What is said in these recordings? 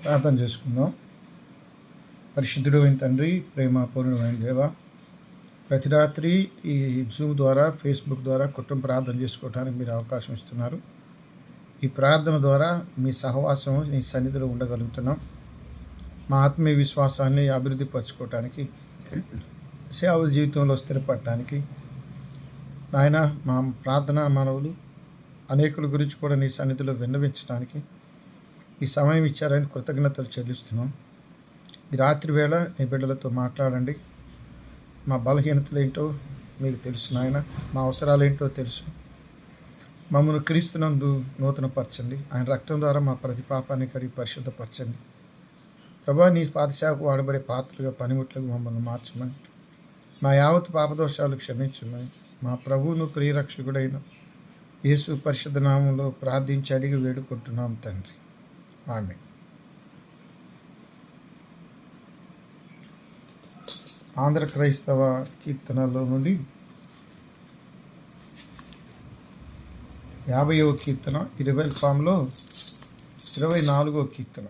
ప్రార్థన చేసుకుందాం. పరిశుద్ధుడు అయిన తండ్రి, ప్రేమ పూర్ణమైన దేవ, ప్రతి రాత్రి ఈ జూమ్ ద్వారా, ఫేస్బుక్ ద్వారా కుటుంబ ప్రార్థన చేసుకోవడానికి మీరు అవకాశం ఇస్తున్నారు. ఈ ప్రార్థన ద్వారా మీ సహవాసం, మీ సన్నిధిలో ఉండగలుగుతున్నాం. మా ఆత్మీయ విశ్వాసాన్ని అభివృద్ధి పరచుకోవటానికి, సేవ జీవితంలో స్థిరపడటానికి నాయన, మా ప్రార్థన మనవులు అనేకుల గురించి కూడా నీ సన్నిధిలో విన్నవించడానికి ఈ సమయం ఇచ్చారని కృతజ్ఞతలు చెల్లిస్తున్నాం. ఈ రాత్రి వేళ నీ బిడ్డలతో మాట్లాడండి. మా బలహీనతలు ఏంటో మీకు తెలుసు నాయన, మా అవసరాలు ఏంటో తెలుసు. మమ్మల్ని క్రీస్తునందు నూతనపరచండి. ఆయన రక్తం ద్వారా మా ప్రతి పాపాన్ని కడిగి పరిశుద్ధపరచండి. ప్రభా, నీ పాదసేవకు వాడబడే పాత్రలుగా, పనిముట్లుగా మమ్మల్ని మార్చమని, మా యావత్ పాపదోషాలు క్షమించమని మా ప్రభువును ప్రియరక్షకుడైన యేసు పరిశుద్ధ నామంలో ప్రార్థించి అడిగి వేడుకుంటున్నాం తండ్రి. ఆమేన్. ఆంధ్ర క్రైస్తవ కీర్తనలో నుండి 50వ కీర్తన, 20 24వ కీర్తన.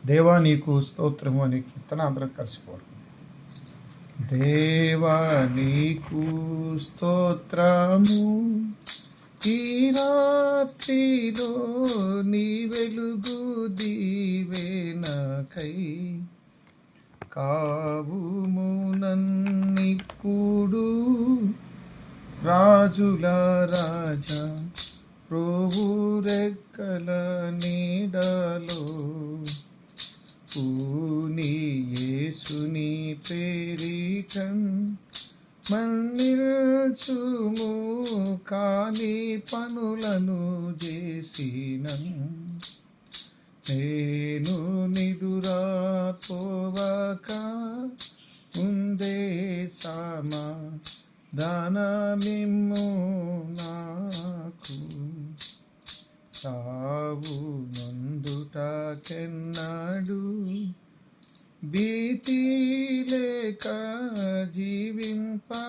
దేవా నీకు స్తోత్రము అనే కీర్తన అందరం కలిసిపోవడం. దేవా నీకు స్తోత్రము, ఈ రాత్రిలో నీ వెలుగు దీవెనకై కావుము నన్నిప్పుడు రాజుల రాజా ప్రభు రెక్కల నీడలో పూని యేసుని పేరిటన్ మన్నిల్చుము, కాని పనులను చేసిన నేను నిదురాపోవక ముందే సమాధానమిమ్ము నాకు. సావు నందుటకెన్నడు భీతి లేక జీవింపనేర్పించుము,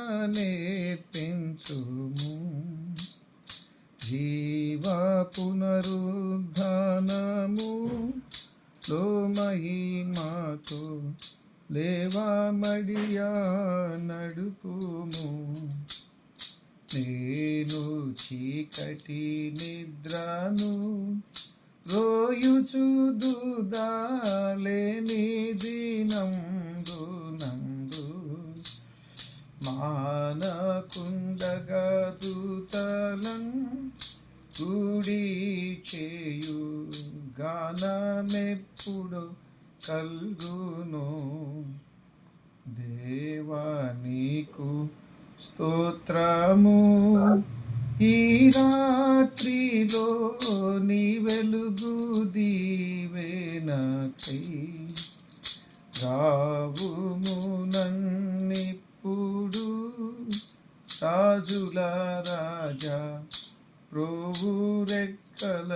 జీవ పునరుద్ధానము లో మహిమతో లేవమడియా నడుపుము. నేను చీకటి నిద్రను రోయుచుదుదాలేని దినందు మానకుండగా దూతలం కూడి చేయు గానమెప్పుడు కల్గును. దేవా నీకు స్తోత్రము, ఈ రాత్రిలో నీ వెలుగు దీవెనకై రావుము నన్నిప్పుడు రాజుల రాజా ప్రభు రెక్కల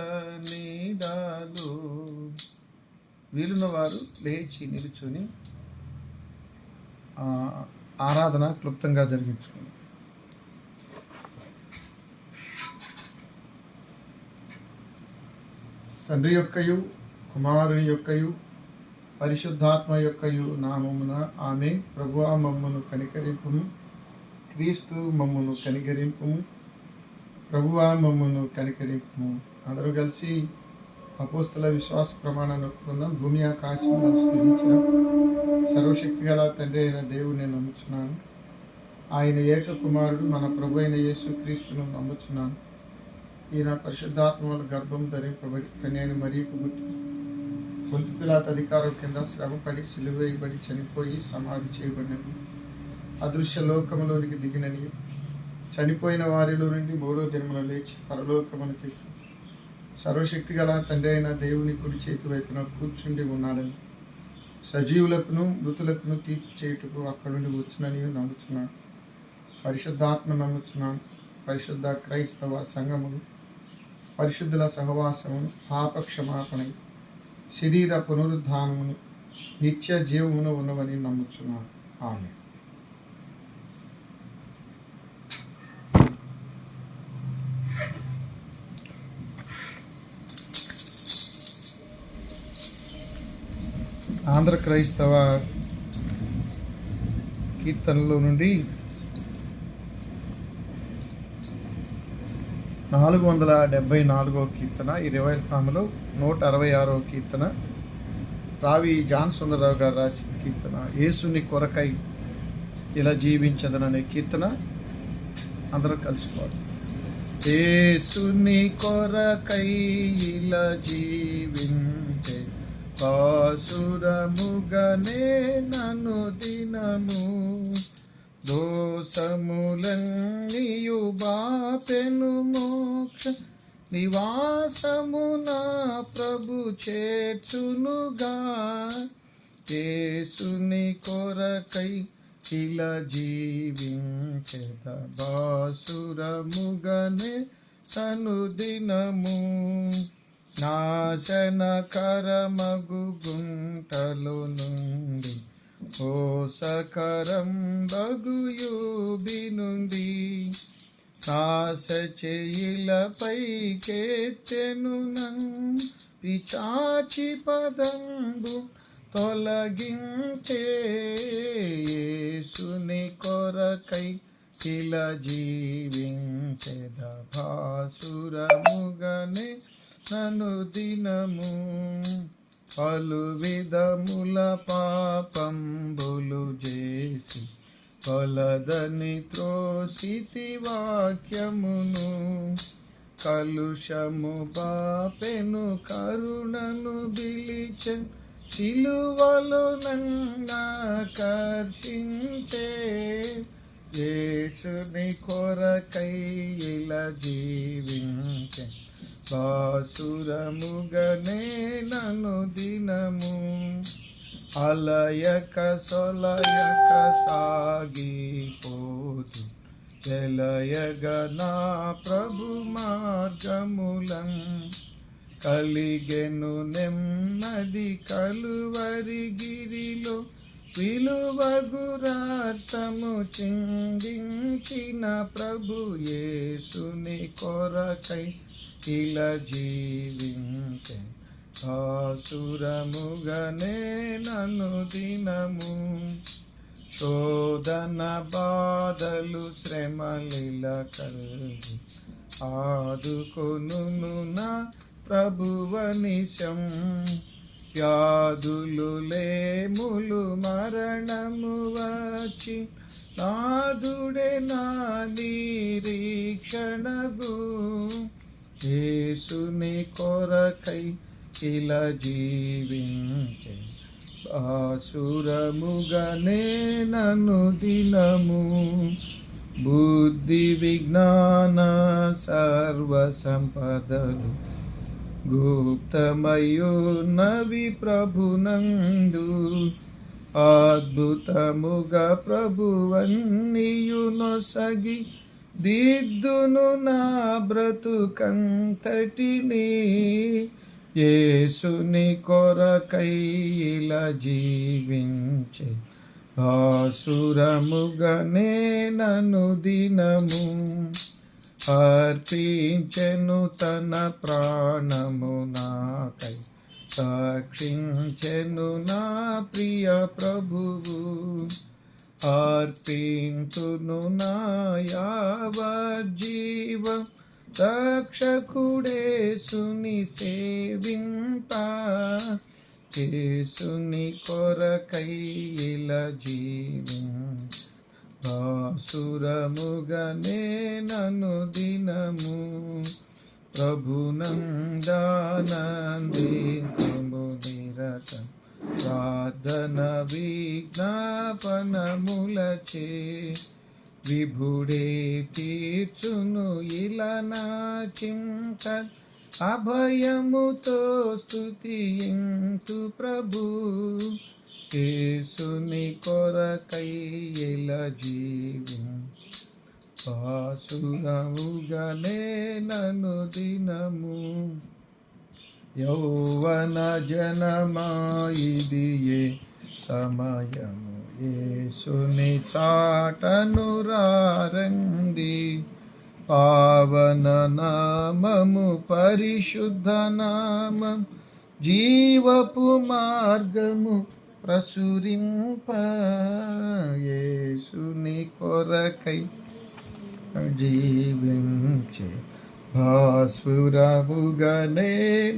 నీడలో. వీలున్న వారు లేచి నిలుచుని ఆరాధన క్లుప్తంగా జరిగించుకుంది. తండ్రి యొక్కయు, కుమారుని యొక్కయు, పరిశుద్ధాత్మ యొక్కయు నామమున ఆమె. ప్రభువా మమ్మను కనికరింపుము, క్రీస్తు మమ్మను కనికరింపుము, ప్రభువా మమ్మను కనికరింపుము. అందరూ కలిసి అపోస్తల విశ్వాస ప్రమాణాన్ని ఒప్పుకుందాం. భూమి ఆకాశం సృజించిన సర్వశక్తి గల తండ్రి అయిన దేవుడిని నమ్ముచున్నాను. ఆయన ఏక కుమారుడు మన ప్రభు అయిన యేసు క్రీస్తును నమ్ముచున్నాను. ఈయన పరిశుద్ధాత్మ వల్ల గర్భం ధరింపబడి కన్యని మరియకు పుట్టి పొంతు పిలాతు అధికారం కింద శ్రమపడి సిలువేయబడి చనిపోయి సమాధి చేయబడినని, అదృశ్య లోకములోనికి దిగినని, చనిపోయిన వారిలో నుండి 3వ దినమున లేచి పరలోకమునికి సర్వశక్తి గల తండ్రి అయిన దేవుని కుడి చేతి వైపున కూర్చుండి ఉన్నాడని, సజీవులకును మృతులకును తీర్పు చేయుటకు అక్కడి నుండి వచ్చునని నమ్ముచున్నాను. పరిశుద్ధాత్మ నమ్ముచున్నాను. పరిశుద్ధ క్రైస్తవ సంఘమును, పరిశుద్ధుల సహవాసమును, పాప క్షమాపణ, శరీర పునరుద్ధానమును, నిత్య జీవమును ఉన్నవని నమ్ముచున్నాను. ఆమేన్. ఆంధ్ర క్రైస్తవ కీర్తనలో నుండి 474వ కీర్తన, ఈ రివైల్ ఫామ్లో 166వ కీర్తన, రావి జాన్ సుందరరావు గారు రాసిన కీర్తన. యేసుని కొరకై ఇలా జీవించదననే కీర్తన అందరూ కలిసిపోవాలి. యేసుని కొరకై ఇలా జీవించే పాసురముగనే నన్ను దినము, దోషములన్నీయు బాపెను మోక్ష నివాసము నా ప్రభు చేర్చునుగా. యేసుని కొరకై ఇలా జీవించెద బాసురముగనే తను దినము, నాశనకరమగు గుంటలు నుండి మోసకరం బగు యూబి నుండి, నాశ చేయిలపై కేత్తెను పిచాచి పదంబు తొలగించే. యేసుని కొరకై ఇలా జీవించెద భాసురముగనే నన్ను దినము, పలు విధముల పాపంబులు చేసి కొలదని త్రోసితి వాక్యమును, కలుషము బాపెను కరుణను బిలిచె సిలువలో నన్నాకర్షించే. యేసుని కొరకై ఇలా జీవించె బాసురముగనే నన్ను దినము, అలయక సొలయక సాగిపోతు వెలయగ నా ప్రభు మార్గములం, కలిగెను నెమ్మది కలువరి గిరిలో విలువగురార్థము చిందించిన ప్రభు. యేసుని కొరకై ఇలా జీవించె ఆసురముగనే నన్ను దినము, శోధన బాధలు శ్రమలిల కలిగి ఆదుకొనును నా ప్రభువనిశం, వ్యాధులు లేములు మరణము వచ్చి నాదుడే నా నిరీక్షణగు. యేసుని కొరకై ఇలా జీవించె బాసురముగనే నన్ను దినము, బుద్ధి విజ్ఞాన సర్వ సంపదలు గుప్తమయున్నవి ప్రభునందు, అద్భుతముగా ప్రభువన్నీయు నొసగి దిద్దును నా బ్రతుకంతటిని. యేసుని కొరకై ఇలా జీవించె ఆసురముగనే నన్ను దినము, అర్పించెను తన ప్రాణము నాకై, సాక్షించెను నా ప్రియ ప్రభువు, అర్పింతును నా యావజ్జీవ రక్షకుడేసుని సేవింప. యేసుని కొరకై ఇలా జీవించె బాసురముగనే నన్ను దినము, ప్రభునందానందింతుము నిరత ప్రార్థన విజ్ఞాపనములచే, విభుడే తీర్చును ఇలా నా చింత, అభయముతో స్తుతింతు ప్రభు. యేసుని కొరకై ఇలా జీవించె బాసురముగనే నన్ను దినము, యౌవన జనమా ఇది ఏ సమయము, యేసుని చాటను రారండి, పావన నామము పరిశుద్ధ నామం జీవపు మార్గము ప్రచురింప యేసుని కొరకై జీవించే భాస్వరముగనే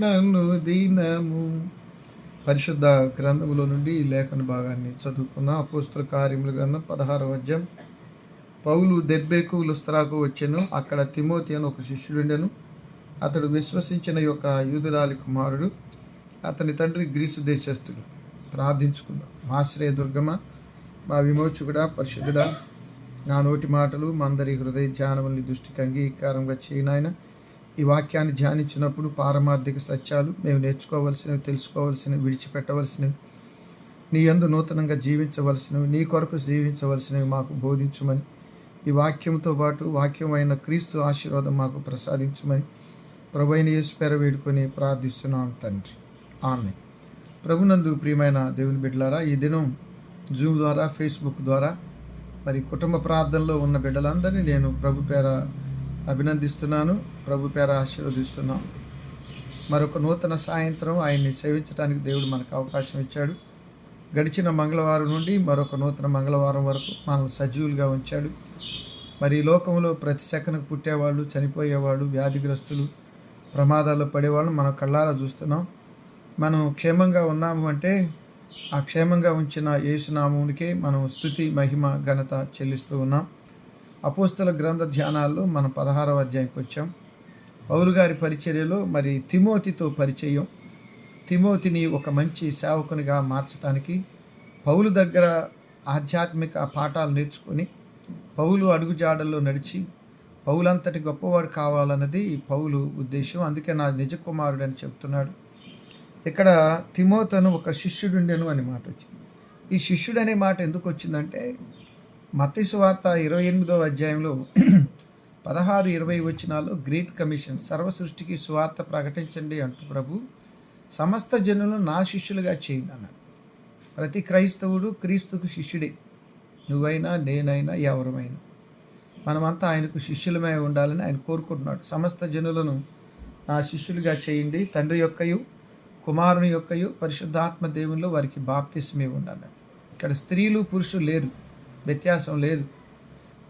నన్ను దినము. పరిశుద్ధ గ్రంథములో నుండి ఈ లేఖన భాగాన్ని చదువుకున్న అపోస్తల కార్యముల గ్రంథం 16వ అధ్యాయం. పౌలు దెర్బేకు లుస్త్రాకు వచ్చెను. అక్కడ తిమోతి అని ఒక శిష్యుడుండెను. అతడు విశ్వసించిన యొక్క యూదురాలి కుమారుడు. అతని తండ్రి గ్రీసు దేశస్థుడు. ప్రార్థించుకుందాం. మా శ్రేయదుర్గమ, మా విమోచకుడా, పరిశుద్ధుడా, నా నోటి మాటలు మా అందరి హృదయ ధ్యానముల్ని దృష్టికి అంగీకారంగా చేయనాయన. ఈ వాక్యాన్ని ధ్యానించినప్పుడు పారమార్థిక సత్యాలు మేము నేర్చుకోవలసినవి, తెలుసుకోవలసినవి, విడిచిపెట్టవలసినవి, నీ యందు నూతనంగా జీవించవలసినవి, నీ కొరకు జీవించవలసినవి మాకు బోధించుమని, ఈ వాక్యంతో పాటు వాక్యమైన క్రీస్తు ఆశీర్వాదం మాకు ప్రసాదించుమని ప్రభువైన యేసు పేర వేడుకొని ప్రార్థిస్తున్నాను తండ్రి. ఆమేన్. ప్రభునందు ప్రియమైన దేవుని బిడ్డలారా, ఈ దినం జూమ్ ద్వారా, ఫేస్బుక్ ద్వారా మరి కుటుంబ ప్రార్థనలో ఉన్న బిడ్డలందరినీ నేను ప్రభు పేర అభినందిస్తున్నాను, ప్రభు పేర ఆశీర్వదిస్తున్నాను. మరొక నూతన సాయంత్రం ఆయన్ని సేవించడానికి దేవుడు మనకు అవకాశం ఇచ్చాడు. గడిచిన మంగళవారం నుండి మరొక నూతన మంగళవారం వరకు మనల్ని సజీవులుగా ఉంచాడు. మరి ఈ లోకంలో ప్రతి సెకనుకు పుట్టేవాళ్ళు, చనిపోయేవాళ్ళు, వ్యాధిగ్రస్తులు, ప్రమాదాల్లో పడేవాళ్ళు మనం కళ్ళారా చూస్తున్నాం. మనం క్షేమంగా ఉన్నాము అంటే ఆ క్షేమంగా ఉంచిన యేసునామమునికే మనం స్తుతి, మహిమ, ఘనత చెల్లిస్తూ ఉన్నాం. అపోస్తల గ్రంథ ధ్యానాల్లో మనం 16వ అధ్యాయంకి వచ్చాం. పౌలు గారి పరిచర్యలో మరి తిమోతితో పరిచయం. తిమోతిని ఒక మంచి సేవకునిగా మార్చడానికి, పౌలు దగ్గర ఆధ్యాత్మిక పాఠాలు నేర్చుకొని పౌలు అడుగుజాడల్లో నడిచి పౌలంతటి గొప్పవాడు కావాలన్నది పౌలు ఉద్దేశం. అందుకే నా నిజ కుమారుడు అని చెప్తున్నాడు. ఇక్కడ తిమోతను ఒక శిష్యుడుండెను అని మాట వచ్చింది. ఈ శిష్యుడు అనే మాట ఎందుకు వచ్చిందంటే మత్తయి సువార్త 28వ అధ్యాయంలో 16-20 వచనాల్లో గ్రేట్ కమిషన్, సర్వ సృష్టికి సువార్త ప్రకటించండి అంటూ ప్రభు సమస్త జనులను నా శిష్యులుగా చేయండి అన్నాడు. ప్రతి క్రైస్తవుడు క్రీస్తుకు శిష్యుడే. నువ్వైనా, నేనైనా, ఎవరమైనా మనమంతా ఆయనకు శిష్యులమై ఉండాలని ఆయన కోరుకుంటున్నాడు. సమస్త జనులను నా శిష్యులుగా చేయండి, తండ్రి యొక్కయు కుమారుని యొక్కయు పరిశుద్ధాత్మ దేవునిలో వారికి బాప్తిస్మే ఉండాలి. ఇక్కడ స్త్రీలు పురుషులు లేరు, వ్యత్యాసం లేదు.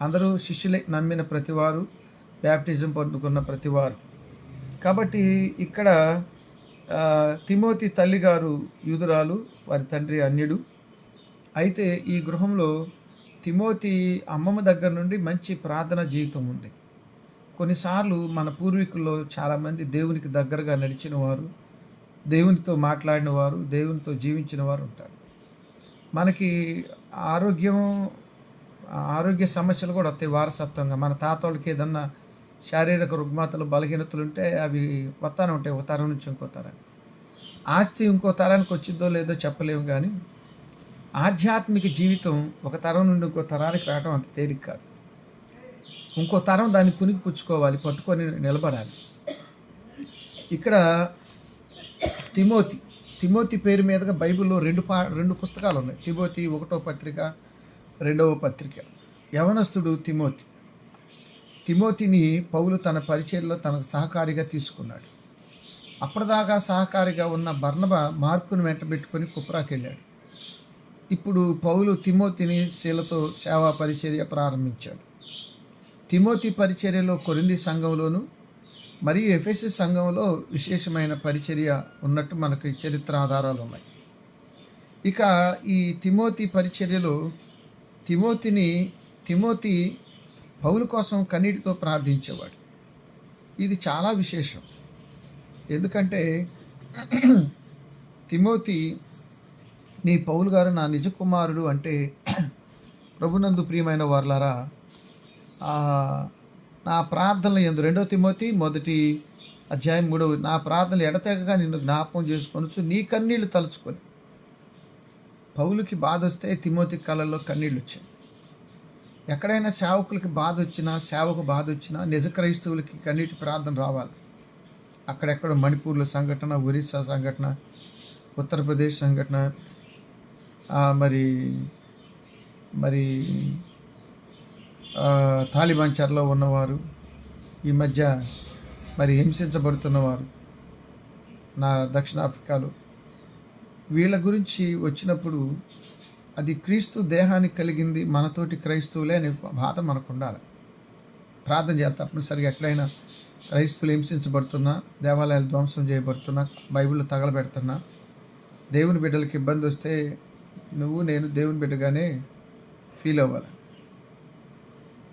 అందరూ శిష్యులే, నమ్మిన ప్రతివారు, బ్యాప్టిజం పొందుకున్న ప్రతివారు. కాబట్టి ఇక్కడ తిమోతి తల్లిగారు యూదురాలు, వారి తండ్రి అన్యుడు. అయితే ఈ గృహంలో తిమోతి అమ్మమ్మ దగ్గర నుండి మంచి ప్రార్థన జీవితం ఉంది. కొన్నిసార్లు మన పూర్వీకుల్లో చాలామంది దేవునికి దగ్గరగా నడిచిన వారు, దేవునితో మాట్లాడిన వారు, దేవునితో జీవించిన వారు ఉంటారు. మనకి ఆరోగ్య సమస్యలు కూడా వస్తాయి వారసత్వంగా. మన తాతోళ్ళకి ఏదన్నా శారీరక రుగ్మతలు, బలహీనతలు ఉంటే అవి వస్తానే ఉంటాయి, ఒక తరం నుంచి ఇంకో తరానికి. ఆస్తి ఇంకో తరానికి వచ్చిందో లేదో చెప్పలేము, కానీ ఆధ్యాత్మిక జీవితం ఒక తరం నుండి ఇంకో తరానికి రావడం అంత తేలిక కాదు. ఇంకో తరం దాన్ని పునికి పుచ్చుకోవాలి, పట్టుకొని నిలబడాలి. ఇక్కడ తిమోతి పేరు మీదుగా బైబిల్లో రెండు పుస్తకాలు ఉన్నాయి. తిమోతి 1వ పత్రిక, 2వ పత్రిక. యవనస్తుడు తిమోతిని పౌలు తన పరిచర్యలో తనకు సహకారిగా తీసుకున్నాడు. అప్పటిదాకా సహకారిగా ఉన్న బర్నబా మార్కును వెంటబెట్టుకొని కుప్రాకి వెళ్ళాడు. ఇప్పుడు పౌలు తిమోతిని శీలతో సేవా పరిచర్య ప్రారంభించాడు. తిమోతి పరిచర్యలో కొరింథీ సంఘంలోను మరియు ఎఫెసు సంఘంలో విశేషమైన పరిచర్య ఉన్నట్టు మనకు చరిత్ర ఆధారాలు ఉన్నాయి. ఇక ఈ తిమోతి పరిచర్యలో తిమోతి పౌలు కోసం కన్నీటితో ప్రార్థించేవాడు. ఇది చాలా విశేషం. ఎందుకంటే తిమోతి, నీ పౌలు గారు నా నిజ కుమారుడు అంటే ప్రభునందు ప్రియమైన వారలారా, నా ప్రార్థనలు ఎందు 2వ తిమోతి 1వ అధ్యాయం 3వ, నా ప్రార్థనలు ఎడతెగగా నిన్ను జ్ఞాపకం చేసుకొనొచ్చు, నీ కన్నీళ్లు తలుచుకొని. పౌలుకి బాధ వస్తే తిమోతి కళ్ళల్లో కన్నీళ్ళు వచ్చాయి. ఎక్కడైనా సేవకులకి బాధ వచ్చినా, సేవకు బాధ వచ్చినా నిజ క్రైస్తవులకి కన్నీటి ప్రార్థన రావాలి. అక్కడెక్కడ మణిపూర్లో సంఘటన, ఒరిస్సా సంఘటన, ఉత్తరప్రదేశ్ సంఘటన, మరి తాలిబాన్ చెరలో ఉన్నవారు, ఈ మధ్య మరి హింసించబడుతున్నవారు, దక్షిణాఫ్రికాలో వీళ్ళ గురించి వచ్చినప్పుడు అది క్రీస్తు దేహానికి కలిగింది, మనతోటి క్రైస్తవులే అనే బాధ మనకు ఉండాలి. ప్రార్థన చేస్తా తప్పనిసరిగా ఎక్కడైనా క్రైస్తవులు హింసించబడుతున్నా, దేవాలయాలు ధ్వంసం చేయబడుతున్నా, బైబిల్ తగలబెడుతున్నా, దేవుని బిడ్డలకి ఇబ్బంది వస్తే నేను దేవుని బిడ్డగానే ఫీల్ అవ్వాలి.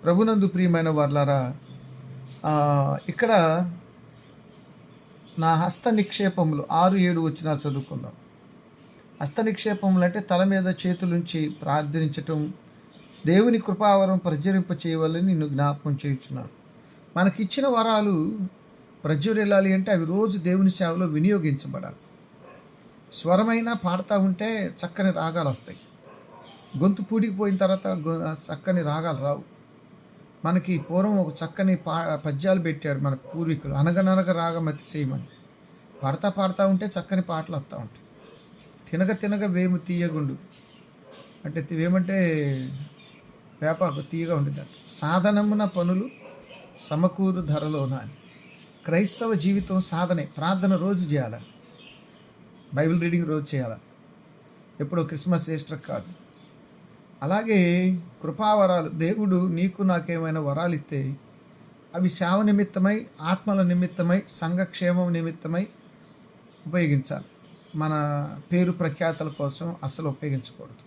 ప్రభునందు ప్రియమైన వార్లారా, ఇక్కడ నా హస్త నిక్షేపములు 6-7 వచ్చినా చదువుకుందాం. హస్త నిక్షేపములు అంటే తల మీద చేతులుంచి ప్రార్థించటం, దేవుని కృపావరం ప్రజ్వరింప చేయవాలని నిన్ను జ్ఞాపకం చేయుచున్నాను. మనకిచ్చిన వరాలు ప్రజ్వరిల్లాలి అంటే అవి రోజు దేవుని సేవలో వినియోగించబడాలి. స్వరమైనా పాడుతూ ఉంటే చక్కని రాగాలు వస్తాయి. గొంతు పూడికిపోయిన తర్వాత చక్కని రాగాలు రావు. మనకి పూర్వం ఒక చక్కని పద్యాలు పెట్టారు మన పూర్వీకులు, అనగననగ రాగమతి చేయమని. పాడుతూ ఉంటే చక్కని పాటలు వస్తూ ఉంటాయి. తినగ వేము తీయగుండు అంటే వేమంటే వేపాకు తీయగా ఉంటుంది. సాధనమున పనులు సమకూరు ధరలోన అని. క్రైస్తవ జీవితం సాధనే. ప్రార్థన రోజు చేయాలి, బైబిల్ రీడింగ్ రోజు చేయాలి, ఎప్పుడో క్రిస్మస్ ఈస్టర్ కాదు. అలాగే కృపావరాలు, దేవుడు నీకు నాకేమైనా వరాలు ఇస్తే అవి సేవ నిమిత్తమై, ఆత్మల నిమిత్తమై, సంఘక్షేమం నిమిత్తమై ఉపయోగించాలి. మన పేరు ప్రఖ్యాతల కోసం అస్సలు ఉపయోగించకూడదు.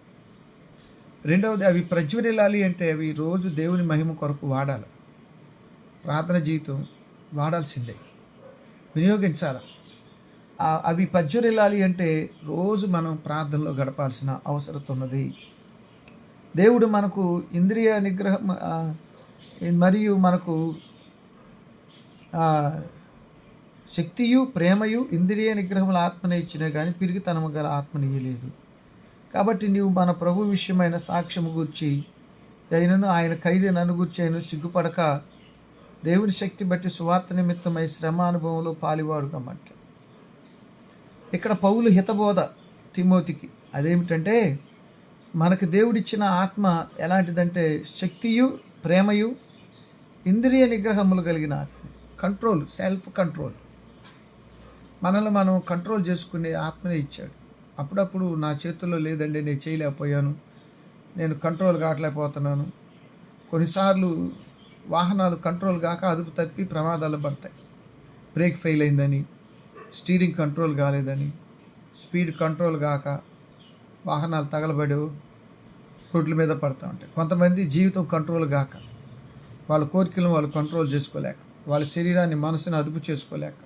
రెండవది, అవి ప్రజ్వరిల్లాలి అంటే అవి రోజు దేవుని మహిమ కొరకు వాడాలి. ప్రార్థన జీవితం వాడాల్సిందే, వినియోగించాలి. అవి ప్రజ్వరిల్లాలి అంటే రోజు మనం ప్రార్థనలో గడపాల్సిన అవసరం ఉన్నది. దేవుడు మనకు ఇంద్రియ నిగ్రహం మరియు మనకు శక్తియు ప్రేమయు ఇంద్రియ నిగ్రహముల ఆత్మనే ఇచ్చినా కానీ పిరిగితనము గల ఆత్మని ఇయ్యలేదు. కాబట్టి నీవు మన ప్రభు విషయమైన సాక్ష్యము గూర్చి అయినను, ఆయన ఖైదీని అనుగూర్చి అయిన సిగ్గుపడక దేవుని శక్తి బట్టి సువార్త నిమిత్తమై శ్రమ అనుభవంలో పాలివాడు కమ్మంట. ఇక్కడ పౌలు హితబోధ తిమోతికి అదేమిటంటే, మనకు దేవుడిచ్చిన ఆత్మ ఎలాంటిదంటే శక్తియు ప్రేమయు ఇంద్రియ నిగ్రహములు కలిగిన ఆత్మ. కంట్రోల్, సెల్ఫ్ కంట్రోల్, మనల్ని మనం కంట్రోల్ చేసుకునే ఆత్మనే ఇచ్చాడు. అప్పుడప్పుడు నా చేతుల్లో లేదండి, నేను చేయలేకపోయాను, నేను కంట్రోల్ కావట్లేకపోతున్నాను. కొన్నిసార్లు వాహనాలు కంట్రోల్ కాక అదుపు తప్పి ప్రమాదాలు పడతాయి. బ్రేక్ ఫెయిల్ అయిందని, స్టీరింగ్ కంట్రోల్ కాలేదని, స్పీడ్ కంట్రోల్ కాక వాహనాలు తగలబడి రోడ్ల మీద పడుతూ ఉంటాయి. కొంతమంది జీవితం కంట్రోల్ కాక, వాళ్ళ కోరికలను వాళ్ళు కంట్రోల్ చేసుకోలేక, వాళ్ళ శరీరాన్ని మనసుని అదుపు చేసుకోలేక